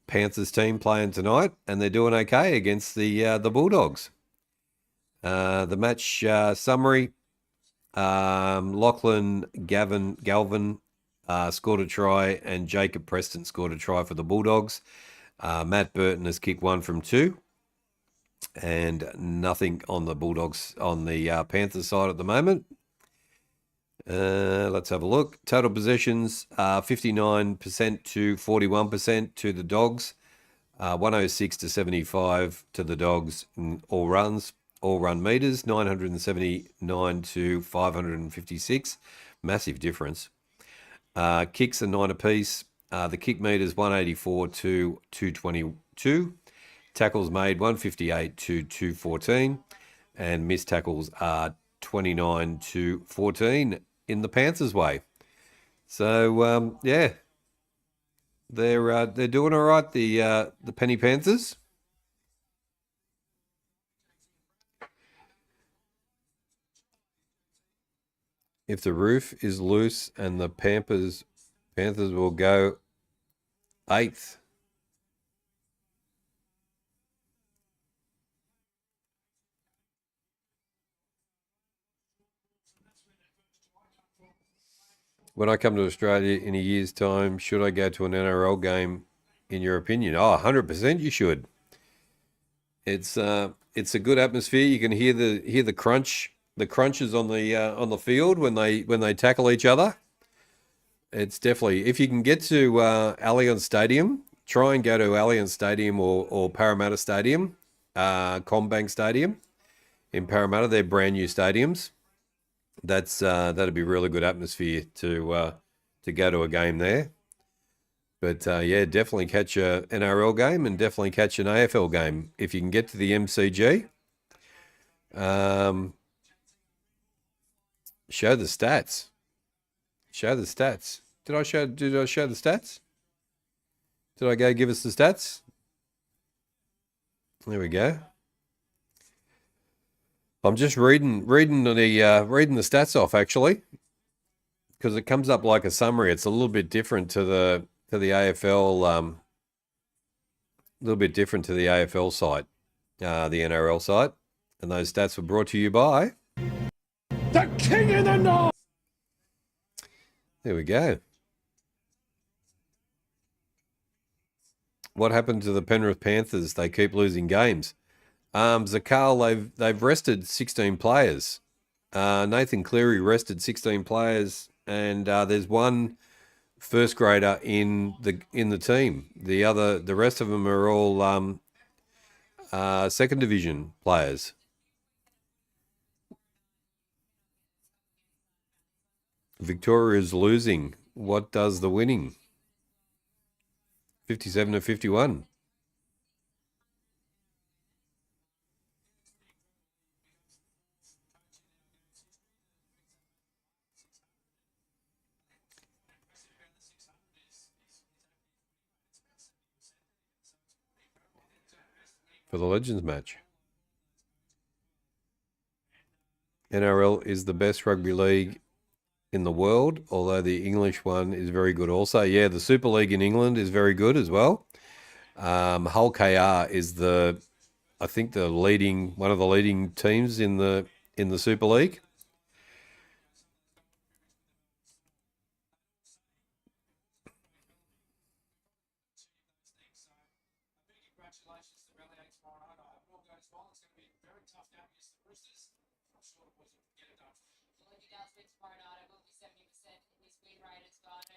Panthers team playing tonight, and they're doing okay against the Bulldogs. The match summary, Lachlan Galvin scored a try, and Jacob Preston scored a try for the Bulldogs. Matt Burton has kicked 1 from 2. And nothing on the Bulldogs, on the Panthers side at the moment. Let's have a look. Total possessions, 59% to 41% to the Dogs. 106 to 75 to the Dogs in all runs. All run meters, 979 to 556. Massive difference. Kicks are 9 apiece. The kick meters, 184 to 222. Tackles made, 158 to 214, and missed tackles are 29 to 14 in the Panthers' way. So yeah, they're doing all right. The Penny Panthers. If the roof is loose, and the Panthers will go 8th. When I come to Australia in a year's time, should I go to an NRL game, in your opinion? Oh, 100% you should. It's a good atmosphere. You can hear the crunches on the field when they tackle each other. It's definitely, if you can get to Allianz Stadium, try and go to Allianz Stadium or Parramatta Stadium, Combank Stadium in Parramatta. They're brand new stadiums. That'd be really good atmosphere to go to a game there. But yeah, definitely catch a NRL game, and definitely catch an AFL game if you can get to the MCG. Show the stats. Show the stats. Did I show the stats? Did I go give us the stats? There we go. I'm just reading the stats off, actually, because it comes up like a summary. It's a little bit different to the AFL, little bit different to the AFL site, the NRL site, and those stats were brought to you by the King of the North. There we go. What happened to the Penrith Panthers? They keep losing games. Zakal, they've rested 16 players. Nathan Cleary rested 16 players, and there's one first grader in the team. The rest of them are all second division players. Victoria's losing. What does the winning? 57 to 51. For the Legends match. NRL is the best rugby league in the world, although the English one is very good also. Yeah, the Super League in England is very good as well. Hull KR is I think one of the leading teams in the Super League.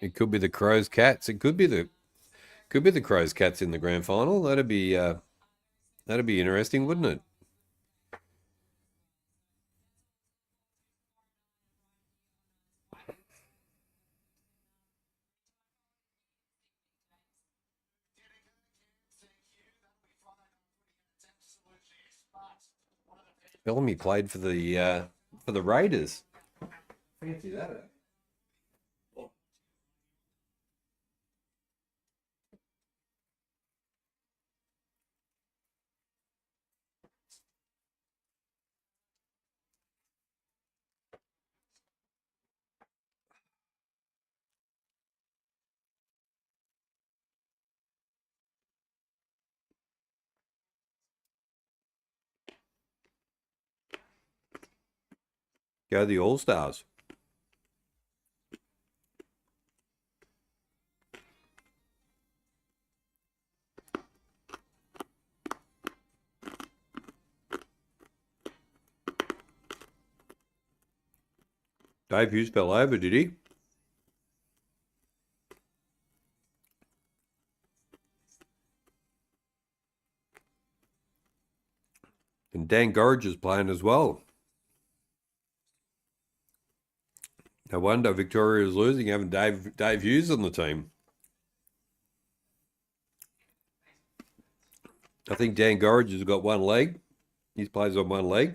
It could be the Crows Cats. It could be the Could be the Crows Cats in the grand final. That'd be interesting, wouldn't it? Bellamy played for the Raiders. Fancy that. Eh? Go the All Stars. Dave Hughes fell over, did he? And Dan Gorridge is playing as well. No wonder Victoria's losing, having Dave Hughes on the team. I think Dan Gorridge has got one leg. He plays on one leg.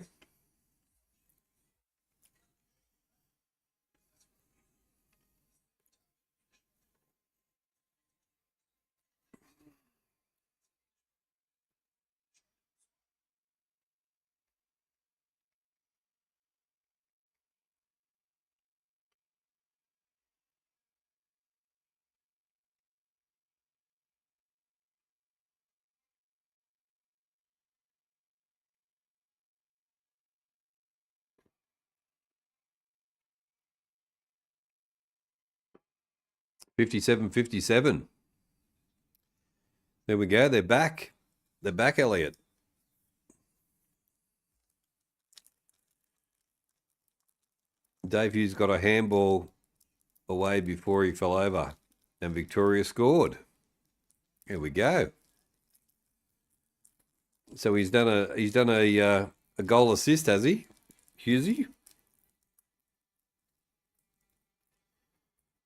$57.57. There we go. They're back. They're back, Elliot. Dave Hughes got a handball away before he fell over, and Victoria scored. Here we go. So he's done a goal assist, has he, Hughesy?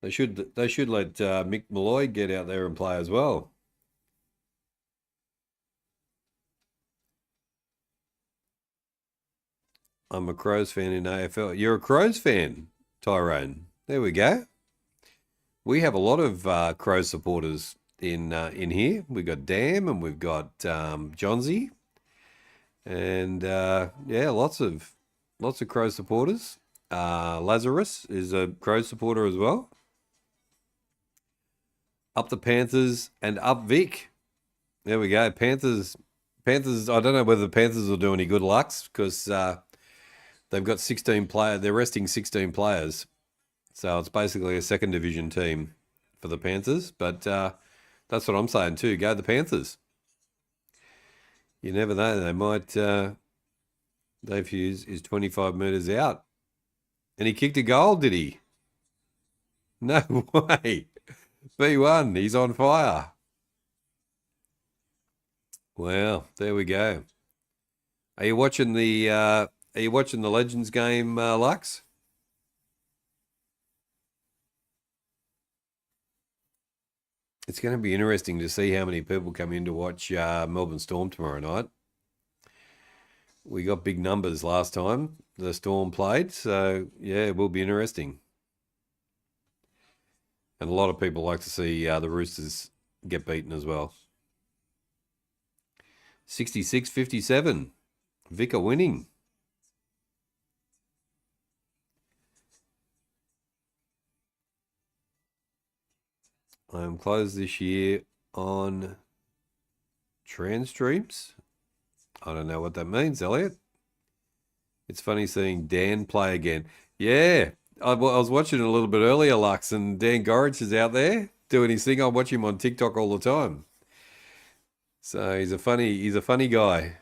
They should let Mick Malloy get out there and play as well. I'm a Crows fan in AFL. You're a Crows fan, Tyrone. There we go. We have a lot of Crows supporters in here. We've got Dam and we've got Johnsy, and yeah, lots of Crows supporters. Lazarus is a Crows supporter as well. Up the Panthers and up Vic. There we go. Panthers. I don't know whether the Panthers will do any good lucks because they've got 16 players. They're resting 16 players. So it's basically a second division team for the Panthers. But that's what I'm saying too. Go the Panthers. You never know. They might. Dave Hughes is 25 metres out. And he kicked a goal, did he? No way. B1, he's on fire. Wow, there we go. Are you watching the Legends game, Lux? It's going to be interesting to see how many people come in to watch Melbourne Storm tomorrow night. We got big numbers last time the Storm played, so yeah, it will be interesting. And a lot of people like to see the Roosters get beaten as well. 66-57. Vic are winning. I am closed this year on trans streams. I don't know what that means, Elliot. It's funny seeing Dan play again. Yeah, I was watching it a little bit earlier, Lux, and Dan Gorridge is out there doing his thing. I watch him on TikTok all the time. So he's a funny guy.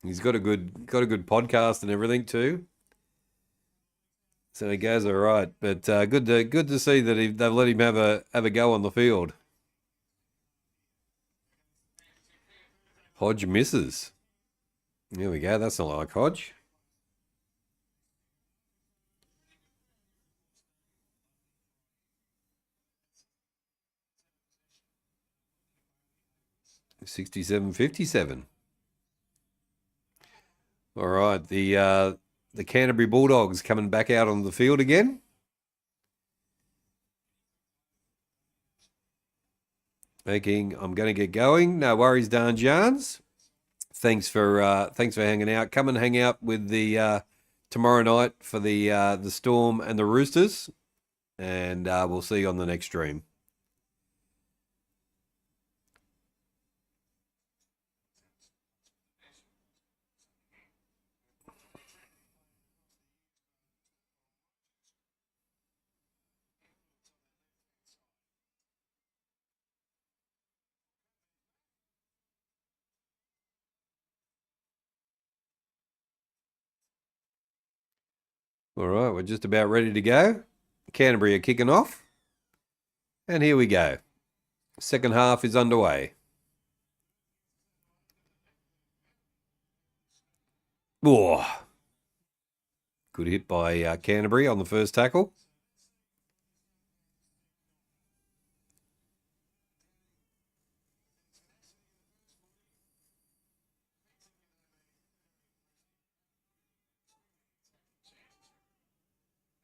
He's got a good podcast and everything too. So he goes all right. But good to see that they've let him have a go on the field. Hodge misses. There we go. That's not like Hodge. $67.57. All right, the Canterbury Bulldogs coming back out on the field again. Thinking I'm going to get going. No worries, Dan Jans. Thanks for hanging out. Come and hang out with the tomorrow night for the Storm and the Roosters, and we'll see you on the next stream. All right, we're just about ready to go. Canterbury are kicking off. And here we go. Second half is underway. Oh, good hit by Canterbury on the first tackle.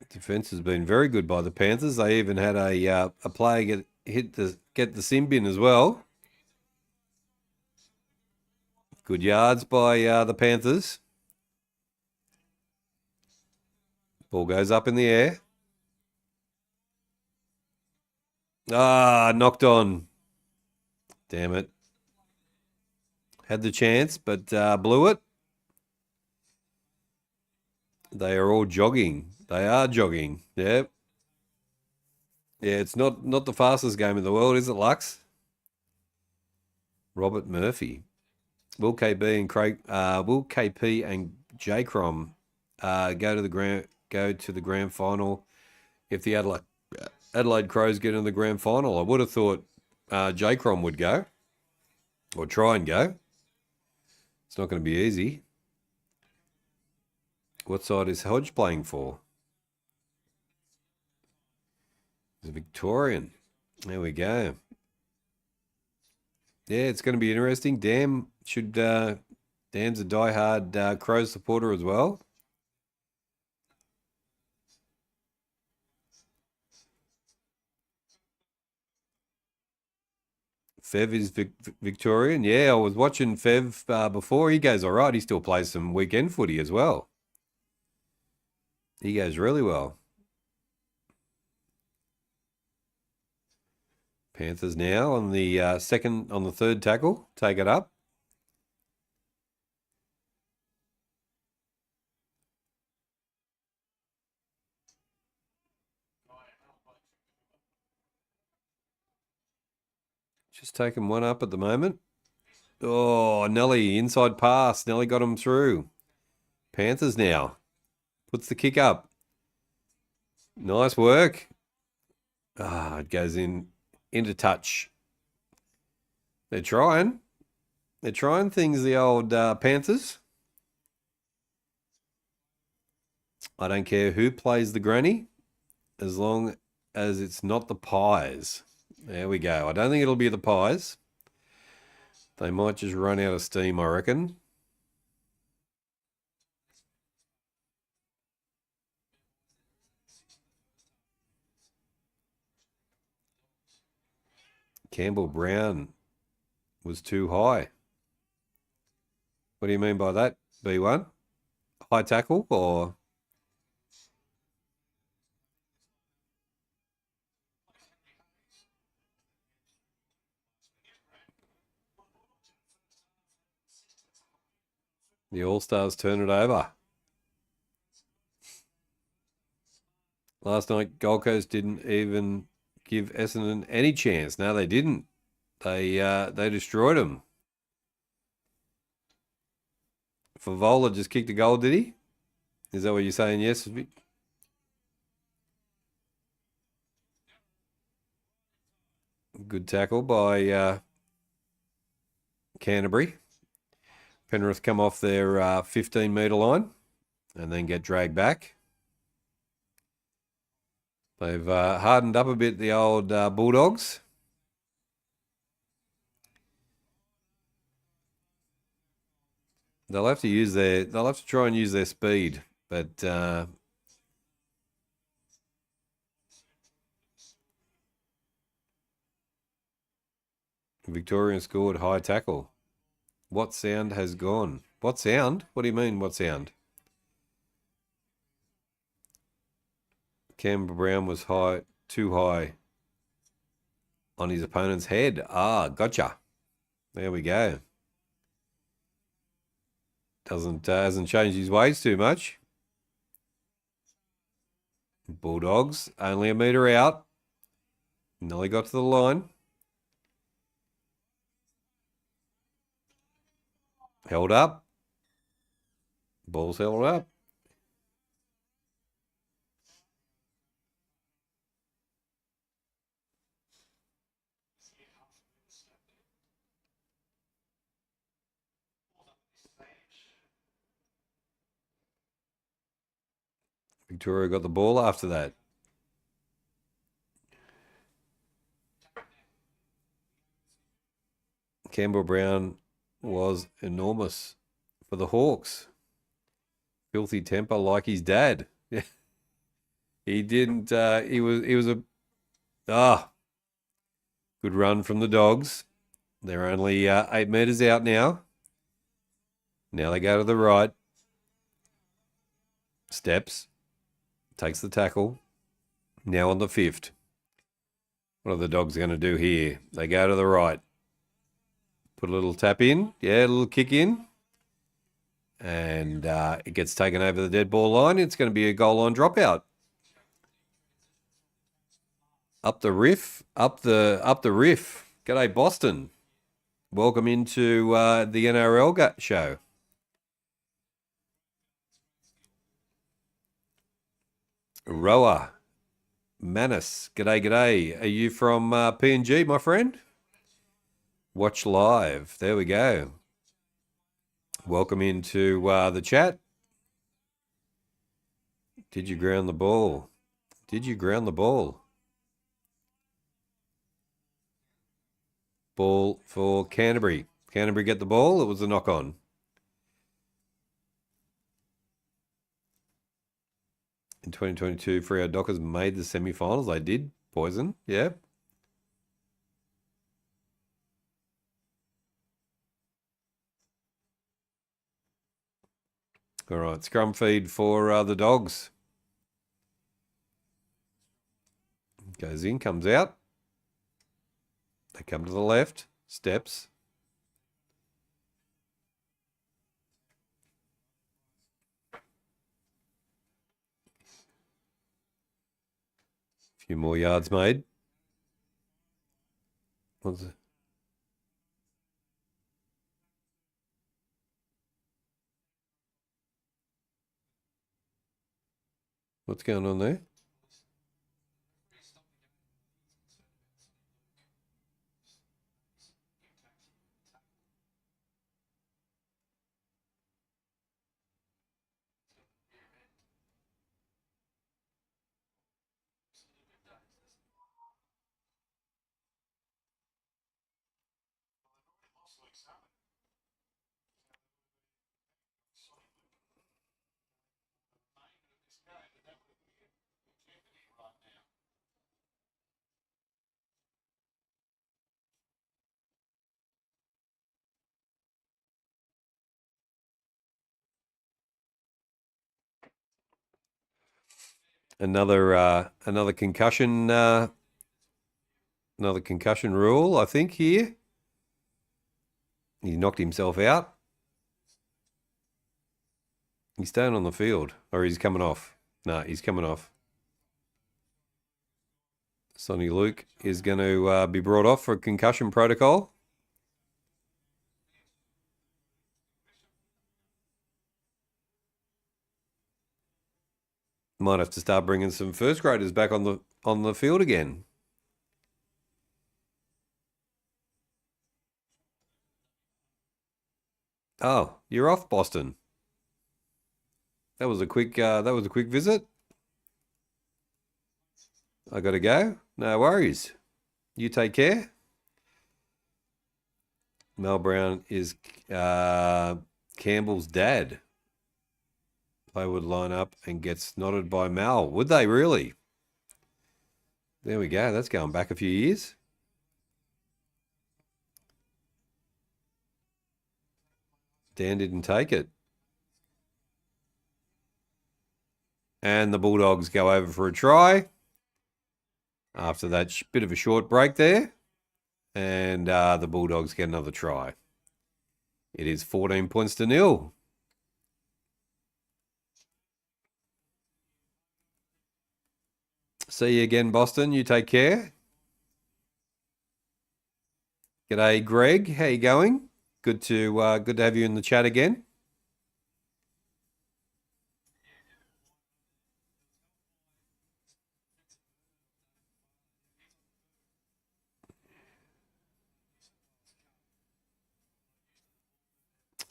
Defense has been very good by the Panthers. They even had a player get the sin bin as well. Good yards by the Panthers. Ball goes up in the air. Knocked on. Damn it. Had the chance, but blew it. They are all jogging. They are jogging. Yeah. Yeah, it's not the fastest game in the world, is it, Lux? Robert Murphy. Will KP and J Crom go to the grand final if the Adelaide Crows get in the grand final? I would have thought J Crom would go or try and go. It's not going to be easy. What side is Hodge playing for? He's a Victorian. There we go. Yeah, it's going to be interesting. Dan's a diehard Crows supporter as well. Fev is Victorian. Yeah, I was watching Fev before. He goes all right. He still plays some weekend footy as well. He goes really well. Panthers now on the third tackle. Take it up. Just taking one up at the moment. Oh, Nelly, inside pass. Nelly got him through. Panthers now. Puts the kick up. Nice work. It goes into touch. They're trying. They're trying things, the old Panthers. I don't care who plays the granny, as long as it's not the Pies. There we go. I don't think it'll be the Pies. They might just run out of steam, I reckon. Campbell Brown was too high. What do you mean by that, B1? High tackle or... The All-Stars turn it over. Last night, Gold Coast didn't even give Essendon any chance. No, they didn't. They destroyed them. Favola just kicked a goal, did he? Is that what you're saying? Yes. Good tackle by Canterbury. Penrith come off their 15-metre line and then get dragged back. They've hardened up a bit, the old Bulldogs. They'll have to try and use their speed, but Victorian scored high tackle. What sound has gone? What sound? What do you mean, what sound? Canberra Brown was too high on his opponent's head. Ah, gotcha. There we go. Hasn't changed his ways too much. Bulldogs only a metre out. Nearly got to the line. Held up. Ball's held up. Victoria got the ball after that. Canberra Brown was enormous for the Hawks. Filthy temper like his dad. He didn't. He was a good run from the Dogs. They're only 8 metres out now. Now they go to the right. Steps. Takes the tackle. Now on the 5th. What are the Dogs going to do here? They go to the right. Put a little tap in. Yeah, a little kick in. And it gets taken over the dead ball line. It's going to be a goal line dropout. Up the riff. Up the riff. G'day, Boston. Welcome into the NRL show. Roa, Manus, g'day. Are you from PNG, my friend? Watch live. There we go. Welcome into the chat. Did you ground the ball? Did you ground the ball? Ball for Canterbury. Canterbury get the ball. It was a knock on. In 2022, Freo Dockers made the semi-finals. They did. Poison. Yeah. All right. Scrum feed for the Dogs. Goes in, comes out. They come to the left. Steps. Few more yards made. What's it? What's going on there? Another concussion rule, I think, here. He knocked himself out. He's staying on the field, or he's coming off. No, he's coming off. Sonny Luke is going to be brought off for concussion protocol. Might have to start bringing some first graders back on the field again. Oh, you're off, Boston. That was a quick visit. I got to go. No worries. You take care. Mel Brown is Campbell's dad. They would line up and get snotted by Mal. Would they really? There we go. That's going back a few years. Dan didn't take it. And the Bulldogs go over for a try. After that bit of a short break there. And the Bulldogs get another try. It is 14 points to 0. See you again, Boston. You take care. G'day, Greg. How you going? Good to have you in the chat again.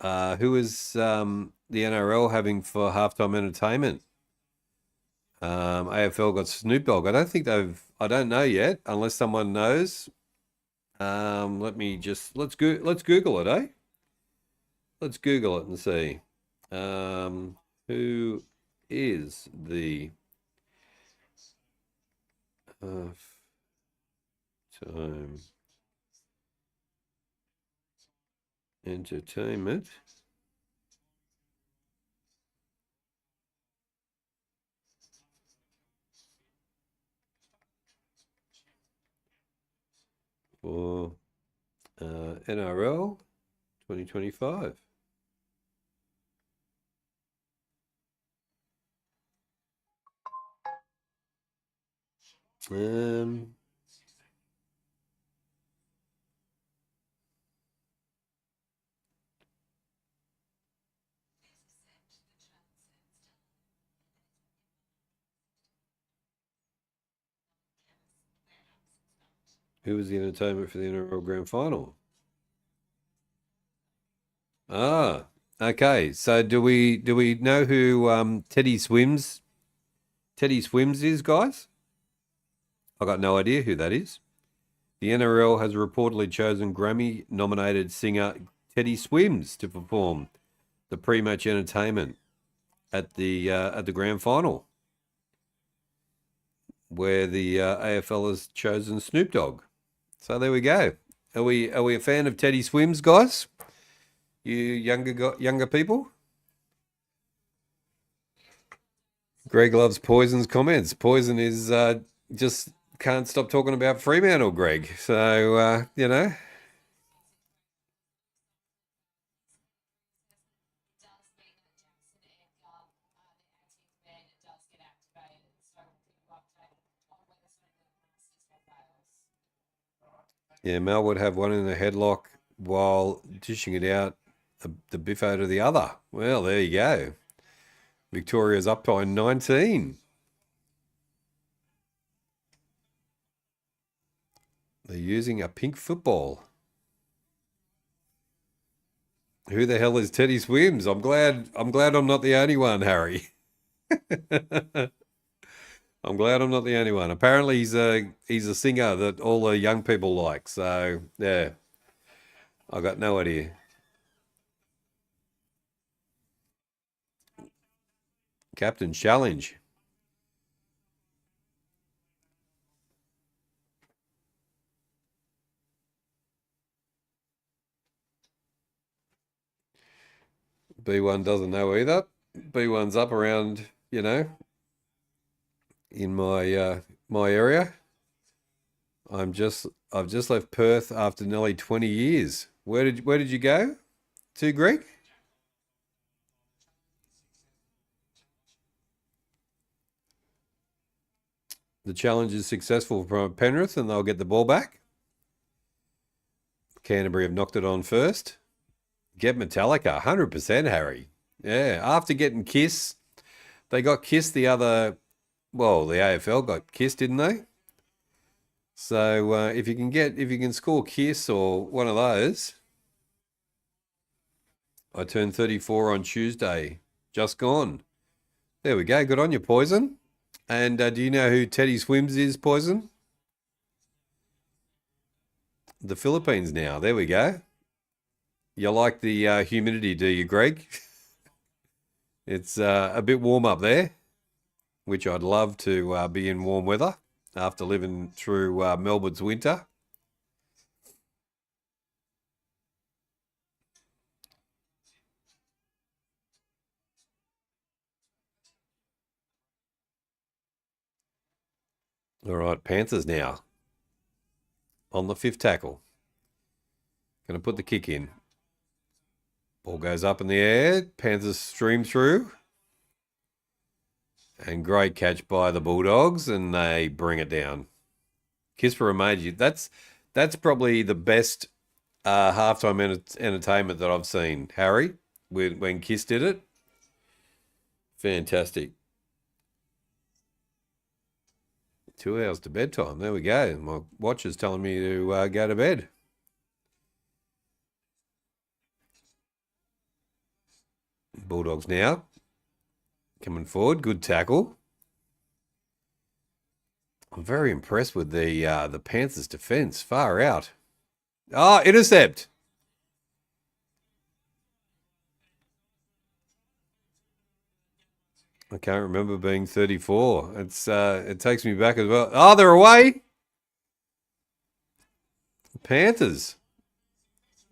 Who is the NRL having for halftime entertainment? AFL got Snoop Dogg. I don't know yet, unless someone knows. Let's Google it, eh? Let's Google it and see. Who is the time entertainment for NRL 2025? Who was the entertainment for the NRL Grand Final? Ah, okay. So do we know who Teddy Swims is, guys? I got no idea who that is. The NRL has reportedly chosen Grammy-nominated singer Teddy Swims to perform the pre-match entertainment at the grand final, where the AFL has chosen Snoop Dogg. So there we go. Are we a fan of Teddy Swims, guys? You younger people? Greg loves Poison's comments. Poison is just can't stop talking about Fremantle, Greg. So you know. Yeah, Mel would have one in the headlock while dishing it out the biffo to the other. Well, there you go. Victoria's up by 19. They're using a pink football. Who the hell is Teddy Swims? I'm glad I'm not the only one, Harry. I'm glad I'm not the only one. Apparently he's a singer that all the young people like. So yeah. I got no idea. Captain Challenge. B1 doesn't know either. B1's up around, in my area. I've just left Perth after nearly 20 years. Where did you go to, Greg? The challenge is successful from Penrith and they'll get the ball back. Canterbury have knocked it on first. Get Metallica, 100%, Harry. Yeah, after getting Kiss, they got Kiss the AFL got Kiss, didn't they? So if you can score Kiss or one of those, I turned 34 on Tuesday. Just gone. There we go. Good on you, Poison. And do you know who Teddy Swims is, Poison? The Philippines now. There we go. You like the humidity, do you, Greg? It's a bit warm up there, which I'd love to be in warm weather after living through Melbourne's winter. All right, Panthers now. On the 5th tackle. Going to put the kick in. Ball goes up in the air. Panthers stream through. And great catch by the Bulldogs, and they bring it down. Kiss for Emoji. That's probably the best halftime entertainment that I've seen, Harry, when Kiss did it. Fantastic. 2 hours to bedtime. There we go. My watch is telling me to go to bed. Bulldogs now. Coming forward. Good tackle. I'm very impressed with the Panthers' defence. Far out. Oh, intercept. I can't remember being 34. It takes me back as well. Oh, they're away. Panthers.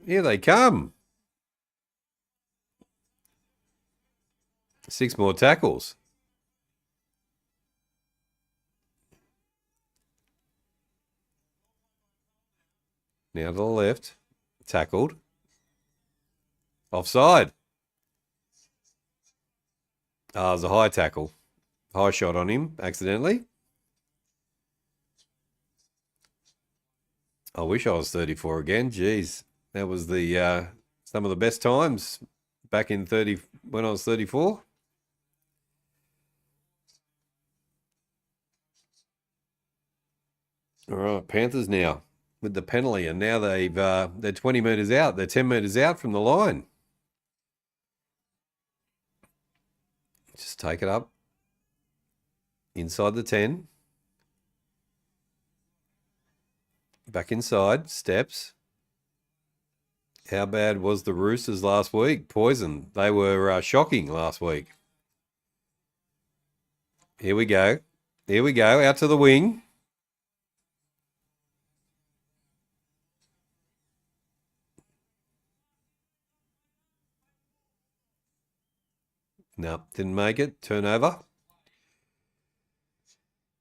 Here they come. 6 more tackles. Now to the left. Tackled. Offside. Oh, it was a high tackle. High shot on him, accidentally. I wish I was 34 again. Jeez. That was the some of the best times back in when I was 34. All right, Panthers now with the penalty, and now they're 20 metres out. They're 10 metres out from the line. Just take it up inside the 10. Back inside, steps. How bad was the Roosters last week? Poison. They were shocking last week. Here we go. Here we go. Out to the wing. No, didn't make it. Turnover.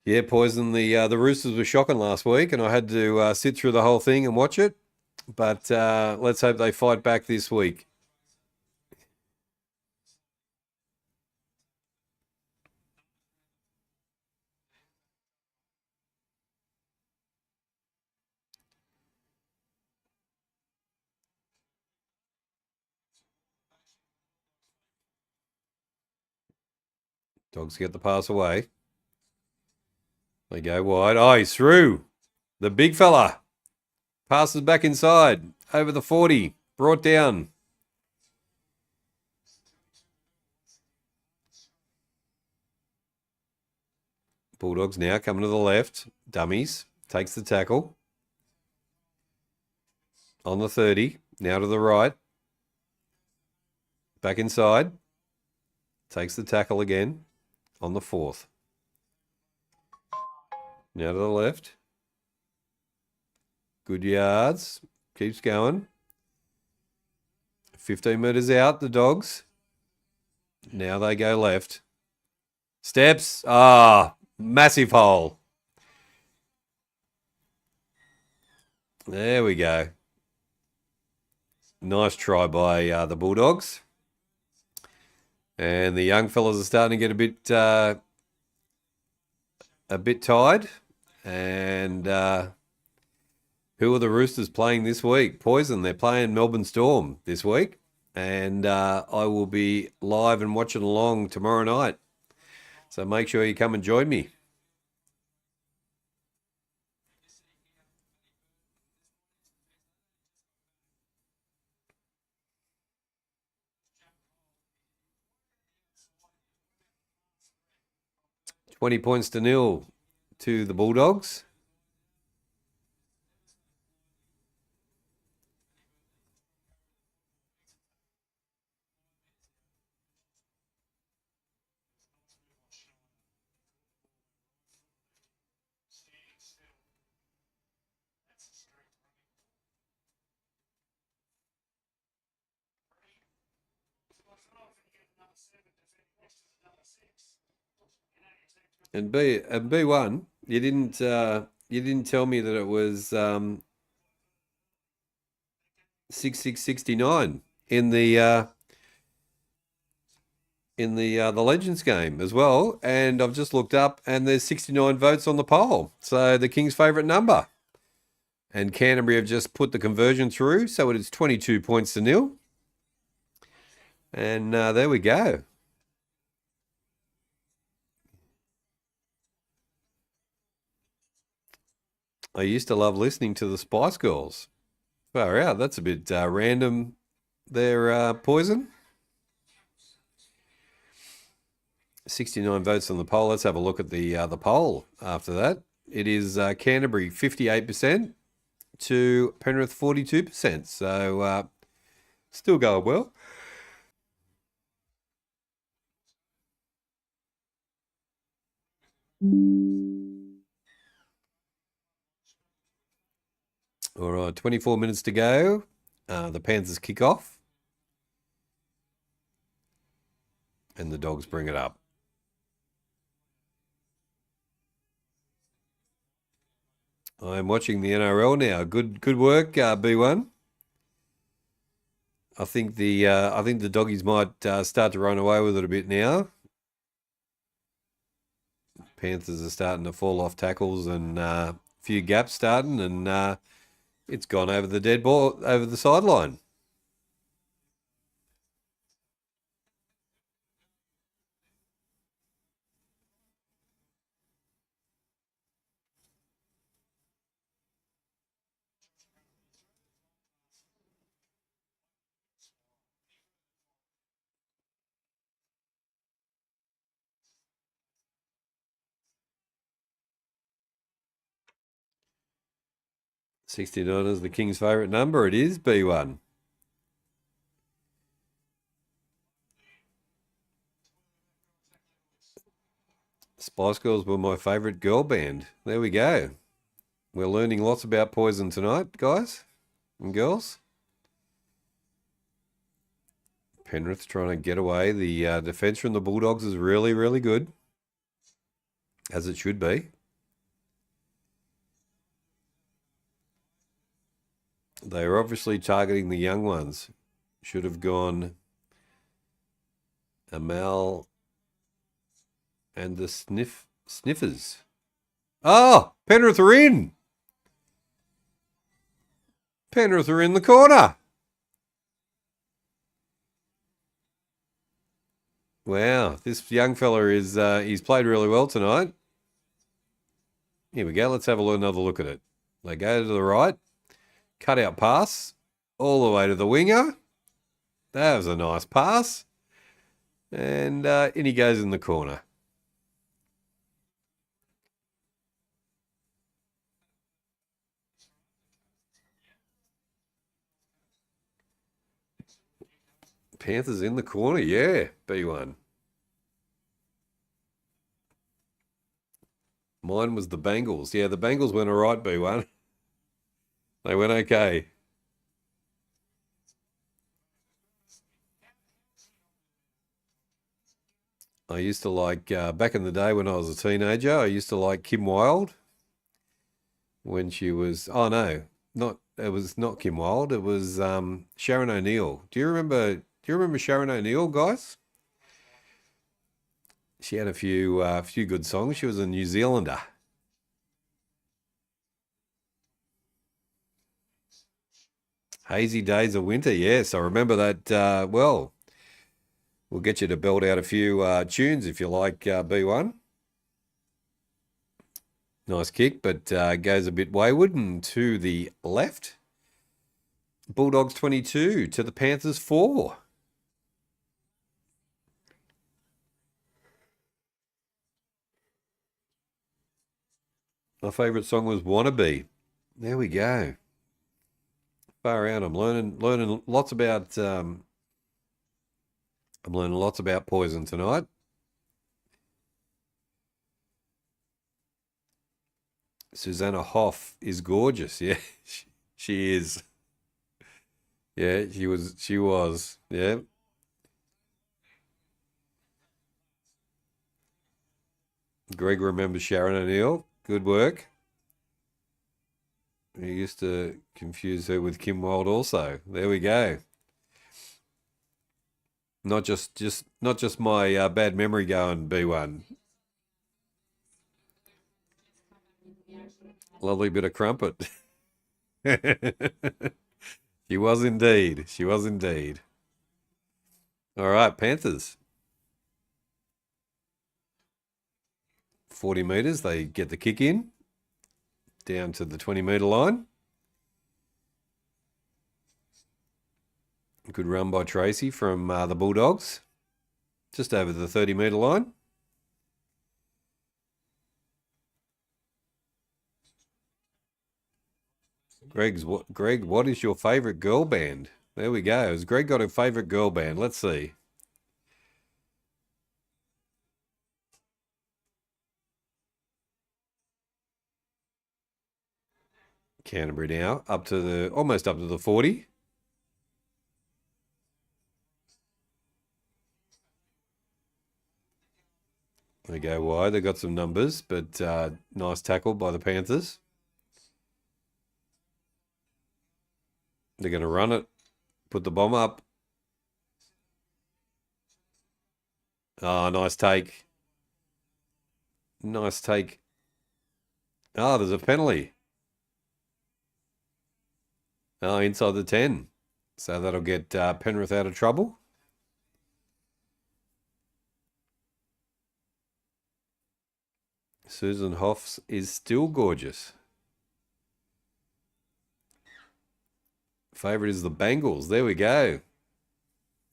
Yeah, Poison. The Roosters were shocking last week, and I had to sit through the whole thing and watch it. But let's hope they fight back this week. Dogs get the pass away. They go wide. Oh, he's through. The big fella. Passes back inside. Over the 40. Brought down. Bulldogs now coming to the left. Dummies. Takes the tackle. On the 30. Now to the right. Back inside. Takes the tackle again. On the 4th. Now to the left. Good yards. Keeps going. 15 metres out, the Dogs. Now they go left. Steps. Ah, massive hole. There we go. Nice try by the Bulldogs. And the young fellas are starting to get a bit tired. And who are the Roosters playing this week? Poison. They're playing Melbourne Storm this week. And I will be live and watching along tomorrow night. So make sure you come and join me. 20 points to nil to the Bulldogs. And B1, you didn't tell me that it was 6669 in the Legends game as well. And I've just looked up, and there's 69 votes on the poll. So the King's favourite number. And Canterbury have just put the conversion through, so it is 22 points to nil. And there we go. I used to love listening to the Spice Girls. Far out, that's a bit random there, Poison. 69 votes on the poll. Let's have a look at the poll after that. It is Canterbury 58% to Penrith 42%. So still going well. All right, 24 minutes to go. The Panthers kick off. And the Dogs bring it up. I'm watching the NRL now. Good work, B1. I think the doggies might start to run away with it a bit now. Panthers are starting to fall off tackles, and a few gaps starting, and it's gone over the dead ball, over the sideline. $69 is the King's favourite number. It is B1. Spice Girls were my favourite girl band. There we go. We're learning lots about Poison tonight, guys and girls. Penrith trying to get away. The defence from the Bulldogs is really, really good, as it should be. They are obviously targeting the young ones. Should have gone Amal and the Sniffers. Oh, Penrith are in. Penrith are in the corner. Wow, this young fella is he's played really well tonight. Here we go. Let's have another look at it. They go to the right. Cut out pass all the way to the winger. That was a nice pass. And in he goes in the corner. Panthers in the corner, yeah, B1. Mine was the Bengals. Yeah, the Bengals went all right, B1. They went okay. I used to like, back in the day when I was a teenager, I used to like Kim Wilde when she was, oh no, it was not Kim Wilde, it was Sharon O'Neill. Do you remember Sharon O'Neill, guys? She had a few good songs. She was a New Zealander. Hazy Days of Winter, yes, I remember that well. We'll get you to belt out a few tunes if you like, B1. Nice kick, but goes a bit wayward and to the left. Bulldogs 22 to the Panthers 4. My favourite song was Wannabe. There we go. Far out. I'm learning lots about Poison tonight. Susanna Hoff is gorgeous. Yeah, she is. Yeah, she was. Yeah. Greg remembers Sharon O'Neill. Good work. He used to confuse her with Kim Wilde also. There we go. Not just my bad memory going, B1. Lovely bit of crumpet. She was indeed. She was indeed. All right, Panthers. 40 metres. They get the kick in. Down to the 20-metre line. Good run by Tracy from the Bulldogs. Just over the 30-metre line. Greg, what is your favourite girl band? There we go. Has Greg got a favourite girl band? Let's see. Canterbury now, almost up to the 40. They go wide. They got some numbers, but nice tackle by the Panthers. They're going to run it, put the bomb up. Oh, nice take. Nice take. Oh, there's a penalty. Oh, inside the 10. So that'll get Penrith out of trouble. Susan Hoffs is still gorgeous. Favourite is the Bengals. There we go.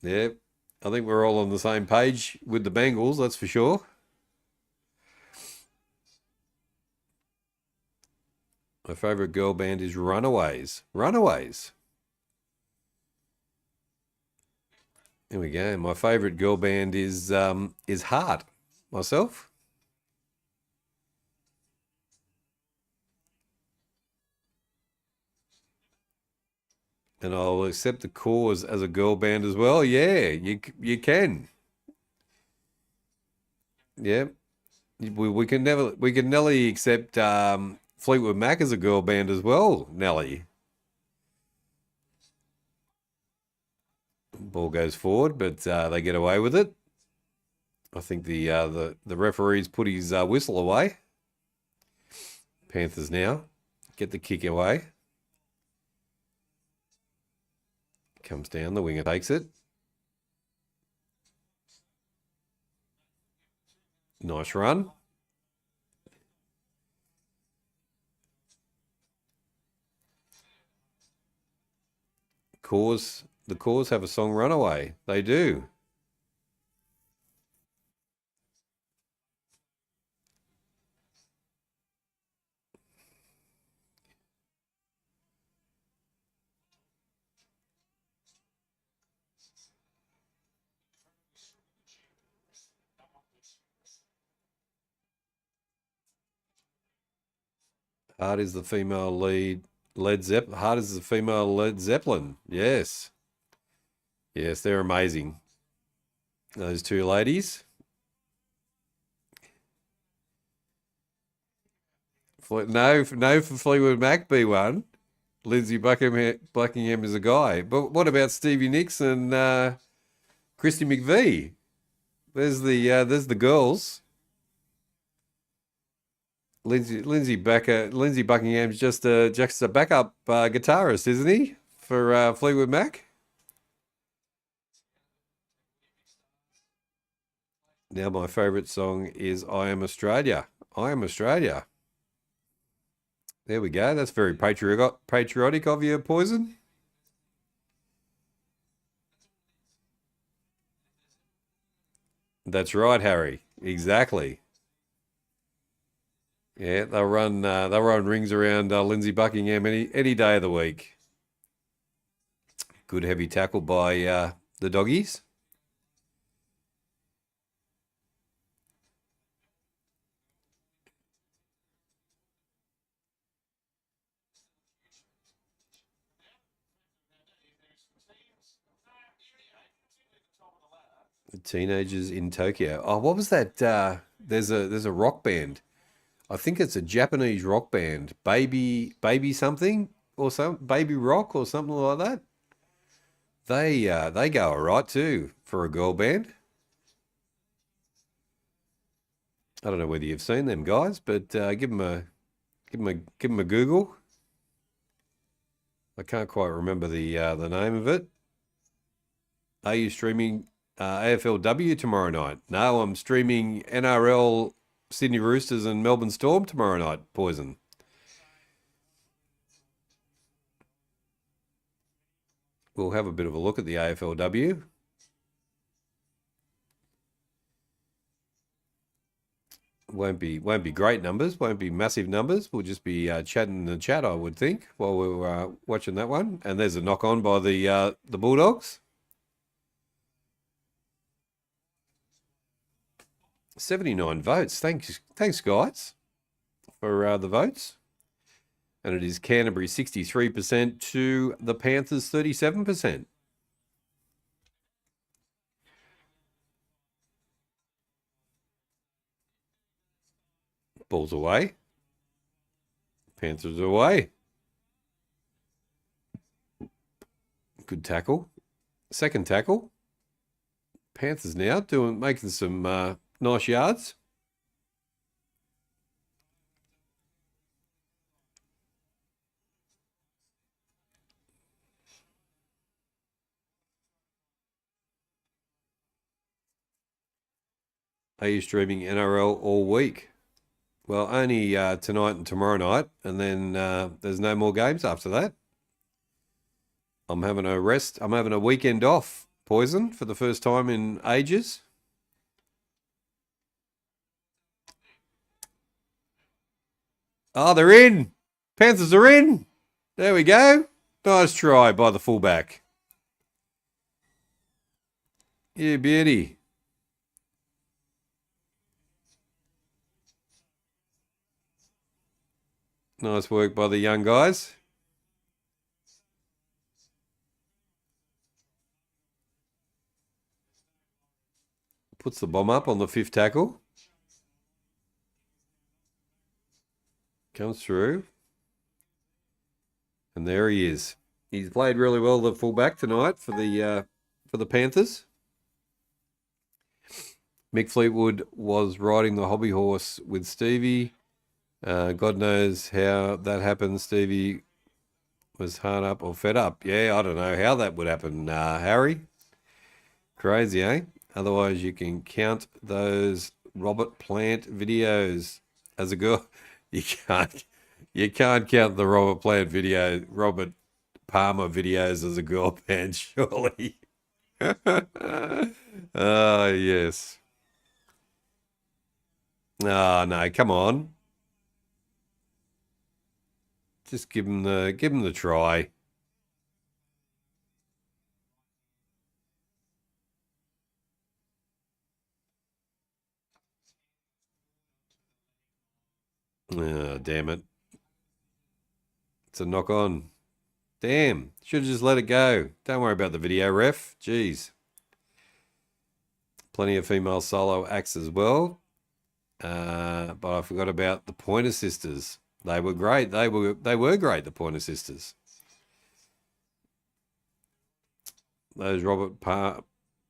Yep. I think we're all on the same page with the Bengals, that's for sure. My favourite girl band is Runaways. Runaways. There we go. My favourite girl band is Heart. Myself. And I'll accept the Cause as a girl band as well. Yeah, you can. Yeah, we can Nelly accept Fleetwood Mac as a girl band as well. Nelly. Ball goes forward, but they get away with it. I think the referee's put his whistle away. Panthers now get the kick away. Comes down, the winger takes it. Nice run. The Cause have a song Runaway. They do. Heart is the female lead. Heart is the female Led Zeppelin. Yes. Yes, they're amazing. Those two ladies. No for Fleetwood Mac B1. Lindsay Buckingham is a guy. But what about Stevie Nicks and Christy McVie? There's the girls. Lindsay Buckingham's just a backup guitarist, isn't he, for Fleetwood Mac? Now my favourite song is I Am Australia. I Am Australia. There we go. That's very patriotic of you, Poison. That's right, Harry. Exactly. Yeah, they'll run rings around Lindsay Buckingham any day of the week. Good heavy tackle by the doggies. The teenagers in Tokyo. Oh, what was that? There's a rock band. I think it's a Japanese rock band. Baby something or some Baby Rock or something like that. They go all right too for a girl band. I don't know whether you've seen them guys, but give them a Google. I can't quite remember the name of it. Are you streaming AFLW tomorrow night? No, I'm streaming NRL Sydney Roosters and Melbourne Storm tomorrow night. Poison. We'll have a bit of a look at the AFLW. Won't be great numbers, won't be massive numbers. We'll just be chatting in the chat, I would think, while we're watching that one. And there's a knock on by the Bulldogs. 79 votes. Thanks, guys, for the votes. And it is Canterbury 63% to the Panthers 37%. Ball's away. Panthers away. Good tackle. Second tackle. Panthers now making some nice yards. Are you streaming NRL all week? Well, only tonight and tomorrow night, and then there's no more games after that. I'm having a rest. I'm having a weekend off, Poison, for the first time in ages. Oh, they're in. Panthers are in. There we go. Nice try by the fullback. Yeah, beauty. Nice work by the young guys. Puts the bomb up on the fifth tackle. Comes through. And there he is. He's played really well, the fullback, tonight for the Panthers. Mick Fleetwood was riding the hobby horse with Stevie. God knows how that happened. Stevie was hard up or fed up. Yeah, I don't know how that would happen, Harry. Crazy, eh? Otherwise, you can count those Robert Plant videos as a girl. You can't count the Robert Palmer videos as a girl band, surely. Oh, yes. Oh, no, come on. Just give him the try. Oh, damn it. It's a knock on. Damn. Should have just let it go. Don't worry about the video, ref. Jeez. Plenty of female solo acts as well. But I forgot about the Pointer Sisters. They were great. They were great, the Pointer Sisters. Those Robert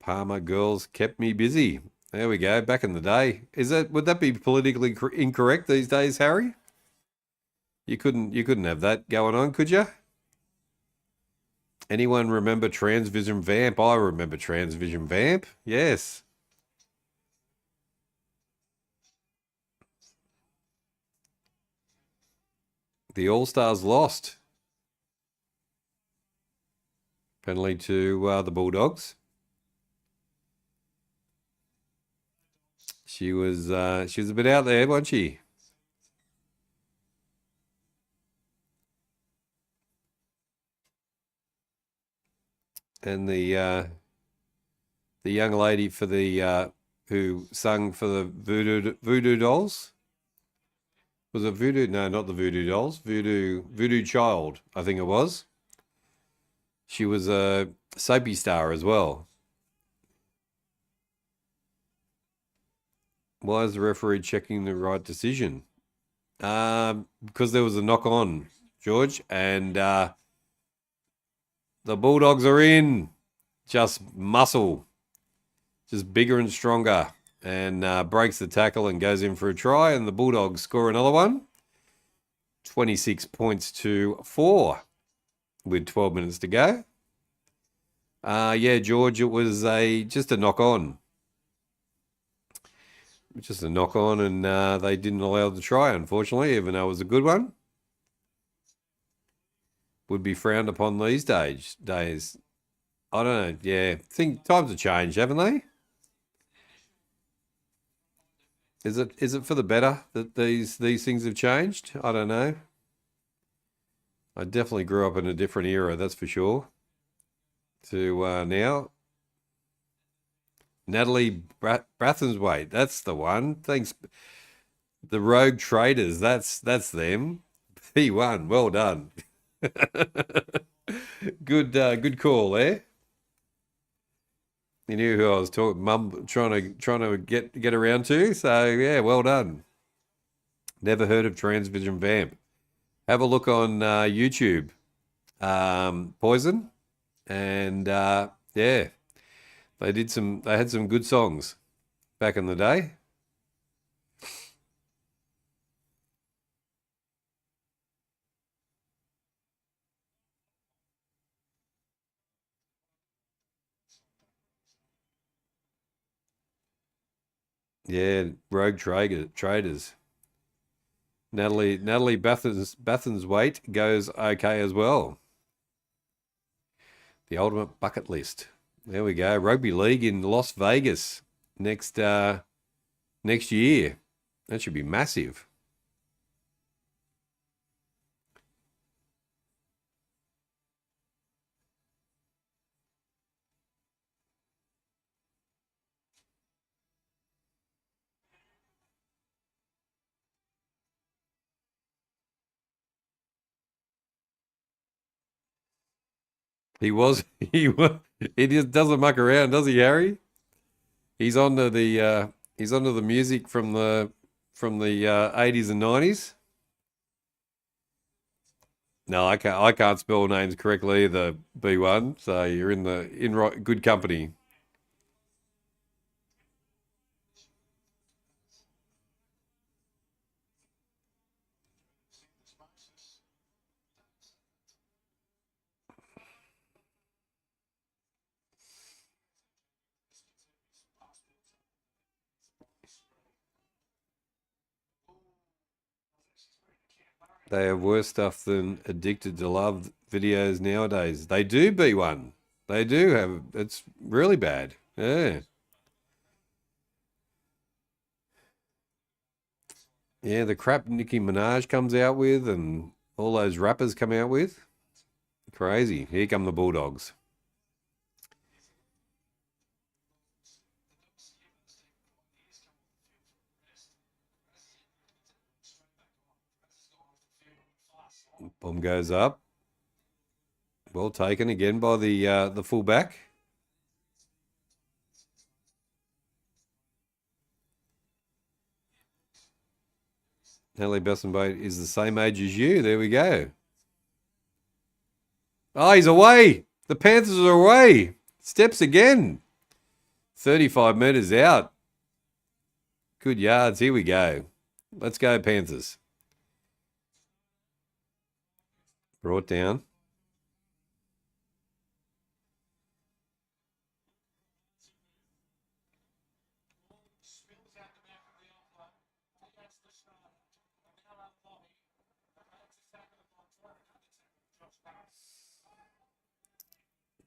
Palmer girls kept me busy. There we go. Back in the day. Would that be politically incorrect these days, Harry? You couldn't have that going on, could you? Anyone remember Transvision Vamp? I remember Transvision Vamp. Yes. The All-Stars lost. Penalty to the Bulldogs. She was a bit out there, wasn't she? and the young lady for the who sung for the Voodoo Dolls. Was it Voodoo? No, not the Voodoo Dolls. Voodoo Child, I think it was. She was a soapy star as well. Why is the referee checking the right decision? Because there was a knock on, George, and the Bulldogs are in. Just muscle, just bigger and stronger, and breaks the tackle and goes in for a try, and the Bulldogs score another one. 26 points to 4 with 12 minutes to go. Yeah, George, it was just a knock on. Just a knock on, and they didn't allow the try, unfortunately, even though it was a good one. Would be frowned upon these days. I don't know. Yeah, think times have changed, haven't they? Is it for the better that these things have changed? I don't know. I definitely grew up in a different era, that's for sure. To now. Natalie Brathenswaite, that's the one. Thanks. The Rogue Traders, that's them. P1, well done. Good call there. You knew who I was trying to get around to. So yeah, well done. Never heard of Transvision Vamp. Have a look on YouTube. Poison, and yeah, they had some good songs back in the day. Yeah, Rogue Traders. Natalie Bathenswaite goes okay as well. The ultimate bucket list. There we go. Rugby league in Las Vegas next year. That should be massive. He was he just doesn't muck around, does he, Harry? He's onto the music from the 80s and 90s. No, I can't spell names correctly either, B1. So you're in good company. They have worse stuff than Addicted to Love videos nowadays. They do, B1. They do have. It's really bad. Yeah. Yeah, the crap Nicki Minaj comes out with and all those rappers come out with. Crazy. Here come the Bulldogs. Bomb goes up. Well taken again by the fullback. Natalie Bessenbate is the same age as you. There we go. Oh, he's away. The Panthers are away. Steps again. 35 metres out. Good yards. Here we go. Let's go, Panthers. Brought down.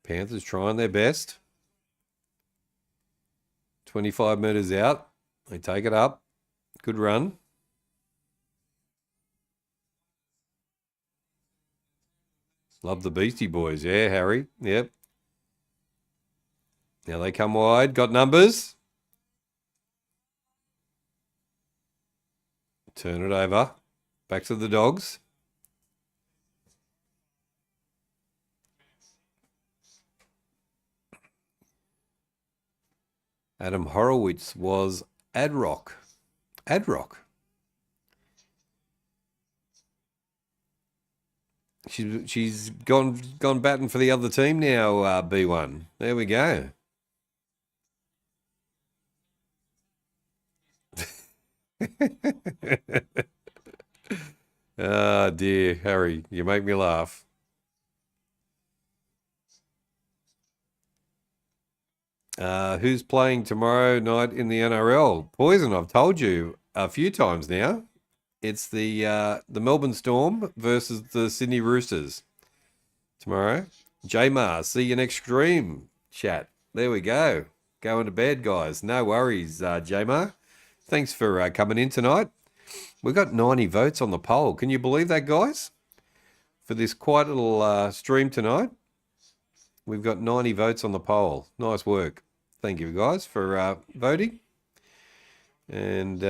Panthers trying their best. 25 metres out. They take it up. Good run. Love the Beastie Boys. Yeah, Harry. Yep. Now they come wide. Got numbers. Turn it over. Back to the Dogs. Adam Horowitz was Adrock. She's gone batting for the other team now, B1. There we go. Ah, dear, Harry, you make me laugh. Who's playing tomorrow night in the NRL? Poison, I've told you a few times now. It's the Melbourne Storm versus the Sydney Roosters tomorrow. J-Mar, see you next stream. Chat. There we go. Going to bed, guys. No worries, J-Mar. Thanks for coming in tonight. We've got 90 votes on the poll. Can you believe that, guys? For this quiet little stream tonight, we've got 90 votes on the poll. Nice work. Thank you, guys, for voting. And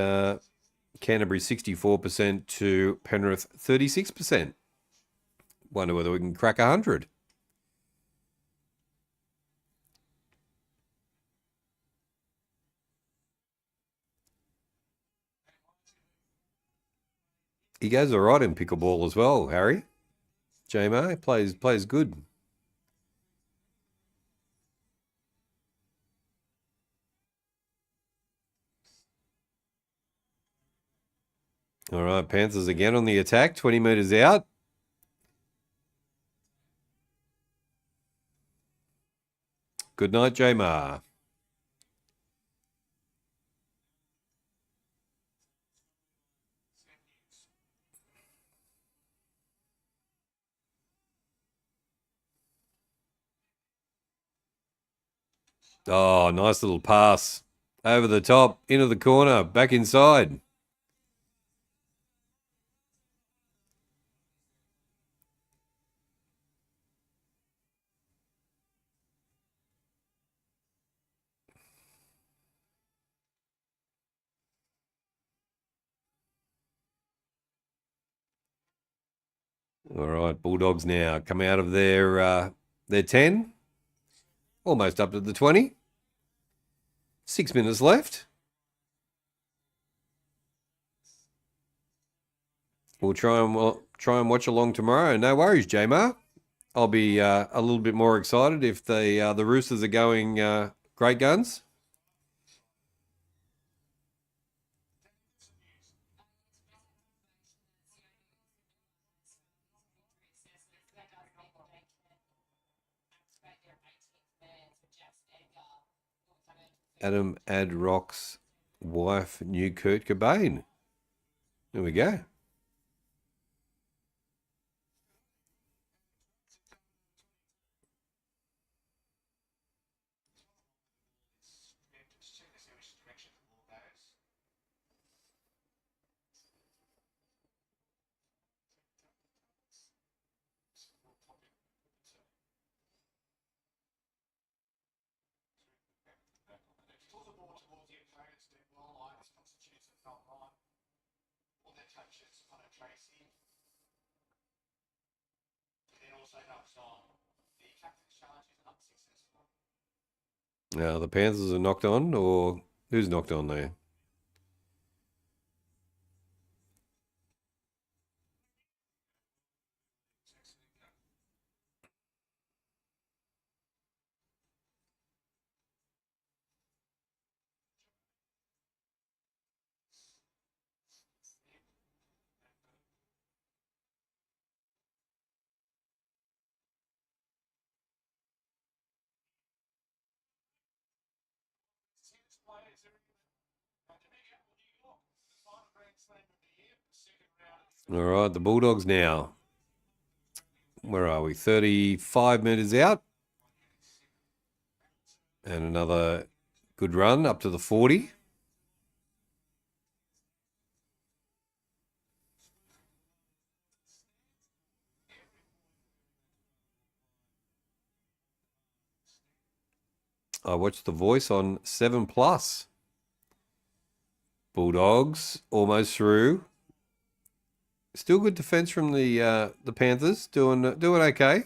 Canterbury 64% to Penrith 36%. Wonder whether we can crack 100. He goes all right in pickleball as well, Harry. J-Mo plays good. All right, Panthers again on the attack, 20 metres out. Good night, J-Mar. Oh, nice little pass. Over the top, into the corner, back inside. All right, Bulldogs now come out of their 10. Almost up to the 20. 6 minutes left. We'll try and watch along tomorrow. No worries, J-Mar. I'll be a little bit more excited if the Roosters are going great guns. Adam Adrock's wife knew Kurt Cobain. There we go. Now the Panthers are knocked on, or who's knocked on there? All right, the Bulldogs now. Where are we? 35 metres out. And another good run up to the 40. I watched The Voice on 7 Plus. Bulldogs almost through. Still good defense from the Panthers. Doing okay.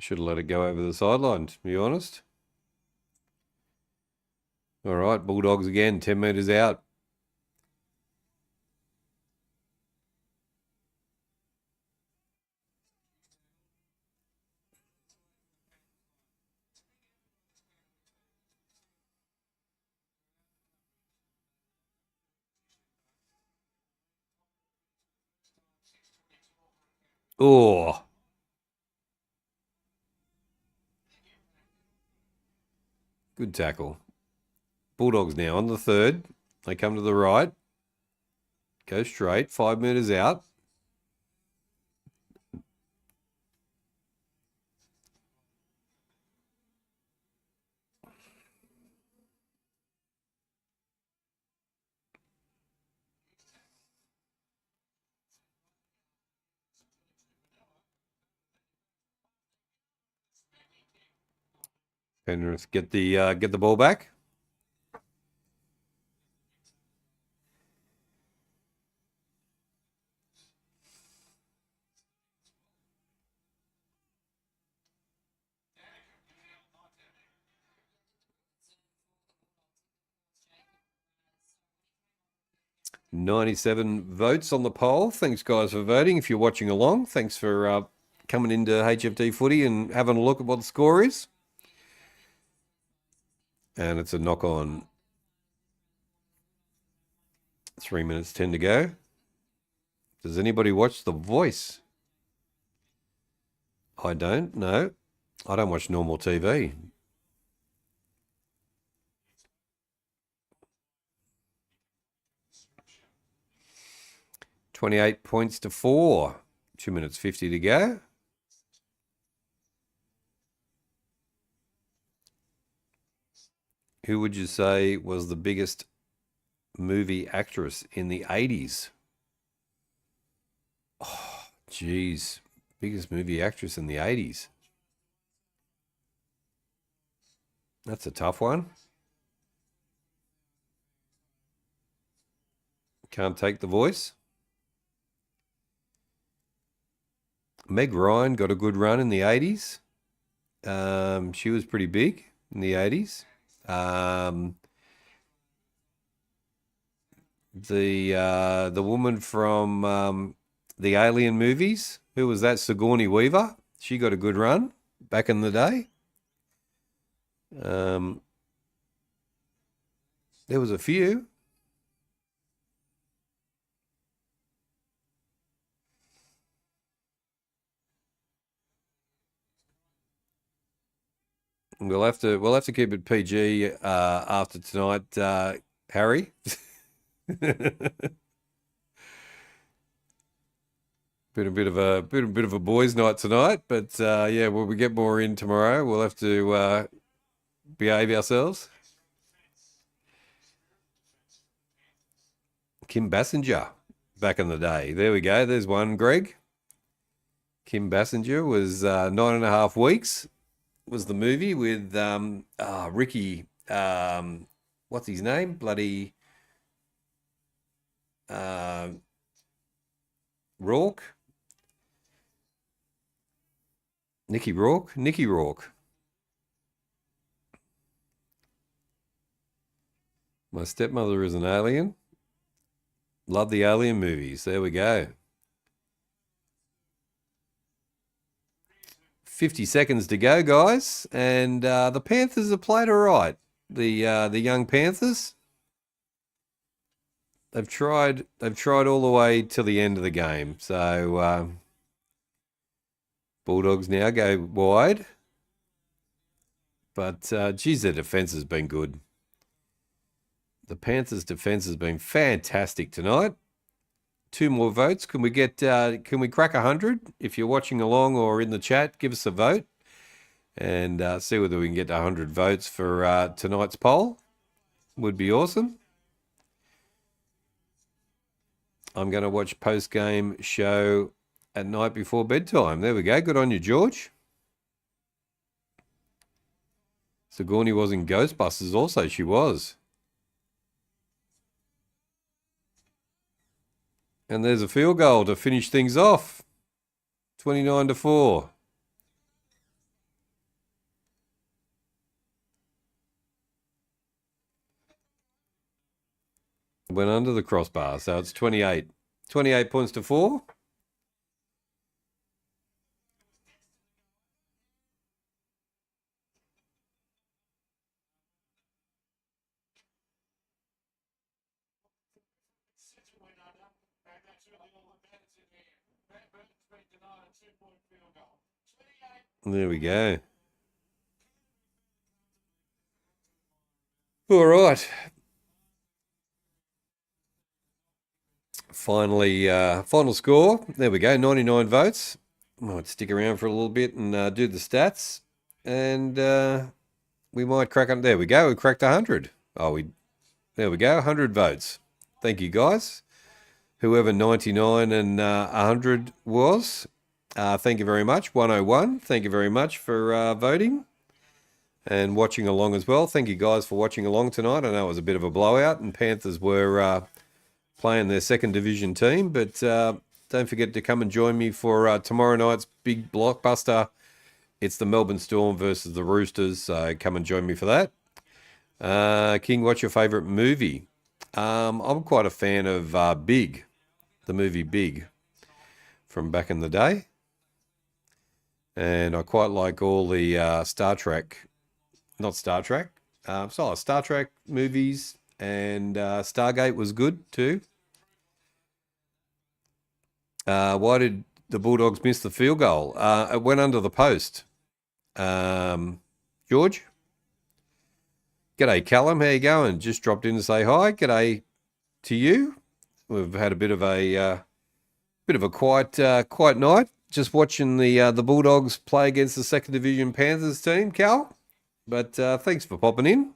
Should have let it go over the sideline, to be honest. All right, Bulldogs again, 10 metres out. Oh. Good tackle. Bulldogs now on the third. They come to the right. Go straight. 5 metres out. Penrith get the ball back. $97 votes on the poll. Thanks, guys, for voting. If you're watching along, thanks for coming into HFD Footy and having a look at what the score is. And it's a knock on. 3 minutes 10 to go. Does anybody watch The Voice? I don't. No, I don't watch normal TV. $28 points to 4. 2 minutes 50 to go. Who would you say was the biggest movie actress in the 80s? Oh, geez. Biggest movie actress in the 80s. That's a tough one. Can't take The Voice. Meg Ryan got a good run in the 80s. She was pretty big in the 80s. The woman from the Alien movies, who was that? Sigourney Weaver. She got a good run back in the day. There was a few. We'll have to keep it PG after tonight, Harry. Been a bit of a boys' night tonight, but yeah, when we get more in tomorrow, we'll have to behave ourselves. Kim Basinger, back in the day. There we go. There's one, Greg. Kim Basinger was 9.5 weeks. Was the movie with Ricky, what's his name? Bloody Rourke? Nicky Rourke? Nicky Rourke. My stepmother is an alien. Love the Alien movies. There we go. 50 seconds to go, guys, and the Panthers have played all right. The young Panthers, they've tried all the way till the end of the game. So Bulldogs now go wide, but geez, their defense has been good. The Panthers' defense has been fantastic tonight. 2 more votes. Can we crack 100? If you're watching along or in the chat, give us a vote and see whether we can get 100 votes for tonight's poll. Would be awesome. I'm going to watch post-game show at night before bedtime. There we go. Good on you, George. Sigourney was in Ghostbusters also. She was. And there's a field goal to finish things off. 29-4. Went under the crossbar, so it's 28. 28 points to 4. There we go. All right. Finally, final score. There we go, 99 votes. Might stick around for a little bit and do the stats. And we might crack on. There we go, we cracked 100. There we go, 100 votes. Thank you, guys. Whoever 99 and 100 was. Thank you very much. 101, thank you very much for voting and watching along as well. Thank you guys for watching along tonight. I know it was a bit of a blowout and Panthers were playing their second division team, but don't forget to come and join me for tomorrow night's big blockbuster. It's the Melbourne Storm versus the Roosters, so come and join me for that. King, what's your favourite movie? I'm quite a fan of Big, the movie Big from back in the day. And I quite like all the Star Trek movies, and Stargate was good too. Why did the Bulldogs miss the field goal? It went under the post. George? G'day, Callum. How you going? Just dropped in to say hi. G'day to you. We've had a bit of a quiet night. Just watching the Bulldogs play against the second division Panthers team, Cal. But thanks for popping in.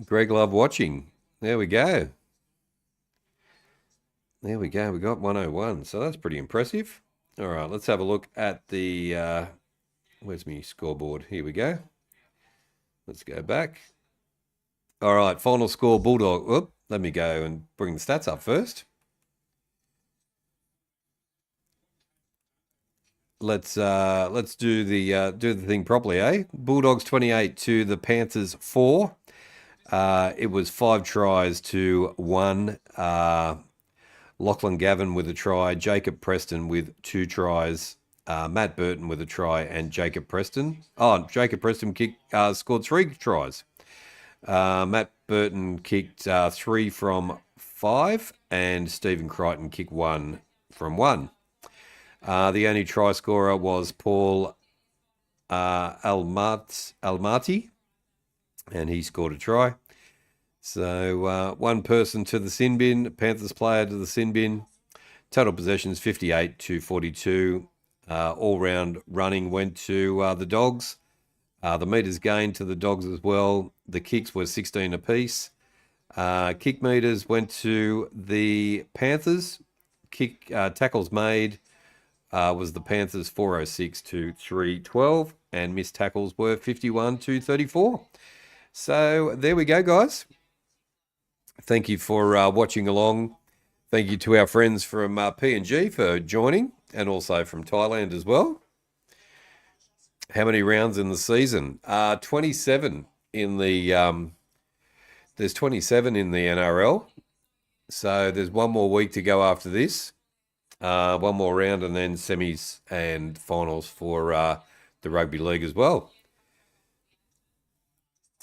Greg love watching. There we go. There we go. We got 101. So that's pretty impressive. All right, let's have a look at the... where's my scoreboard? Here we go. Let's go back. All right, final score, Bulldog. Oop, let me go and bring the stats up first. Let's do the thing properly, eh? Bulldogs 28 to the Panthers 4. It was 5 tries to 1. Lachlan Gavin with a try, Jacob Preston with 2 tries, Matt Burton with a try, and Jacob Preston. Oh, Jacob Preston scored 3 tries. Matt Burton kicked 3 from 5, and Stephen Crichton kicked 1 from 1. The only try scorer was Paul Almaty, and he scored a try. So one person to the sin bin, Panthers player to the sin bin. Total possessions 58 to 42. All-round running went to the Dogs. The metres gained to the Dogs as well. The kicks were 16 apiece. Kick meters went to the Panthers. Tackles made was the Panthers 406 to 312, and missed tackles were 51 to 34. So there we go, guys. Thank you for watching along. Thank you to our friends from PNG for joining, and also from Thailand as well. How many rounds in the season? 27 in the there's 27 in the NRL. So there's one more week to go after this. One more round, and then semis and finals for the rugby league as well.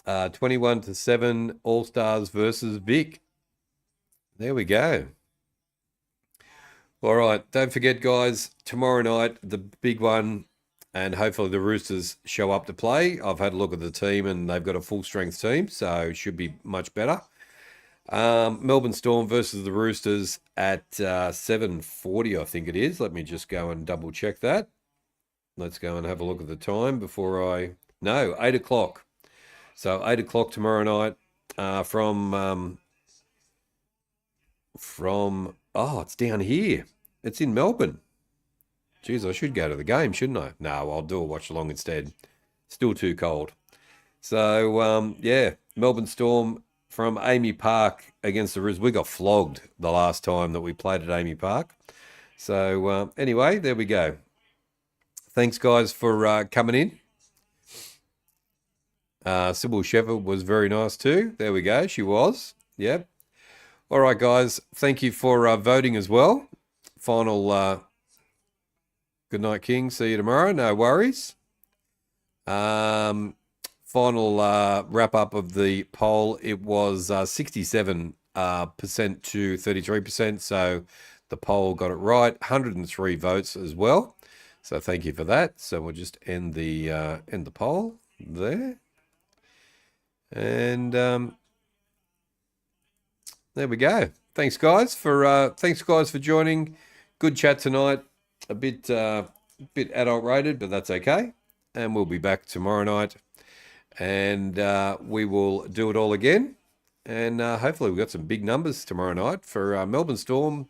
21-7 All-Stars versus Vic. There we go. All right, don't forget, guys, tomorrow night, the big one, and hopefully the Roosters show up to play. I've had a look at the team, and they've got a full-strength team, so it should be much better. Melbourne Storm versus the Roosters at 7:40, I think it is. Let me just go and double-check that. Let's go and have a look at the time before I... No, 8 o'clock. So 8 o'clock tomorrow night from... Oh, it's down here. It's in Melbourne. Geez, I should go to the game, shouldn't I? No, I'll do a watch-along instead. Still too cold. So, yeah, Melbourne Storm from Amy Park against the Roosters. We got flogged the last time that we played at Amy Park. So, anyway, there we go. Thanks, guys, for coming in. Sybil Shepherd was very nice too. There we go. She was. Yep. All right, guys. Thank you for voting as well. Final... Good night, King. See you tomorrow. No worries. Final wrap up of the poll. It was 67% to 33%. So the poll got it right. 103 votes as well. So thank you for that. So we'll just end the poll there. And there we go. Thanks guys for joining. Good chat tonight. A bit adult rated, but that's okay. And we'll be back tomorrow night, and we will do it all again. And hopefully we've got some big numbers tomorrow night for Melbourne Storm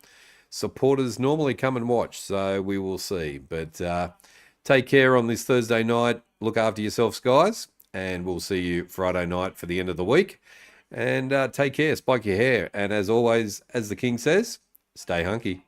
supporters. Normally come and watch, so we will see. But take care on this Thursday night. Look after yourselves, guys, and we'll see you Friday night for the end of the week. And take care. Spike your hair, and as always, as the King says, stay hunky.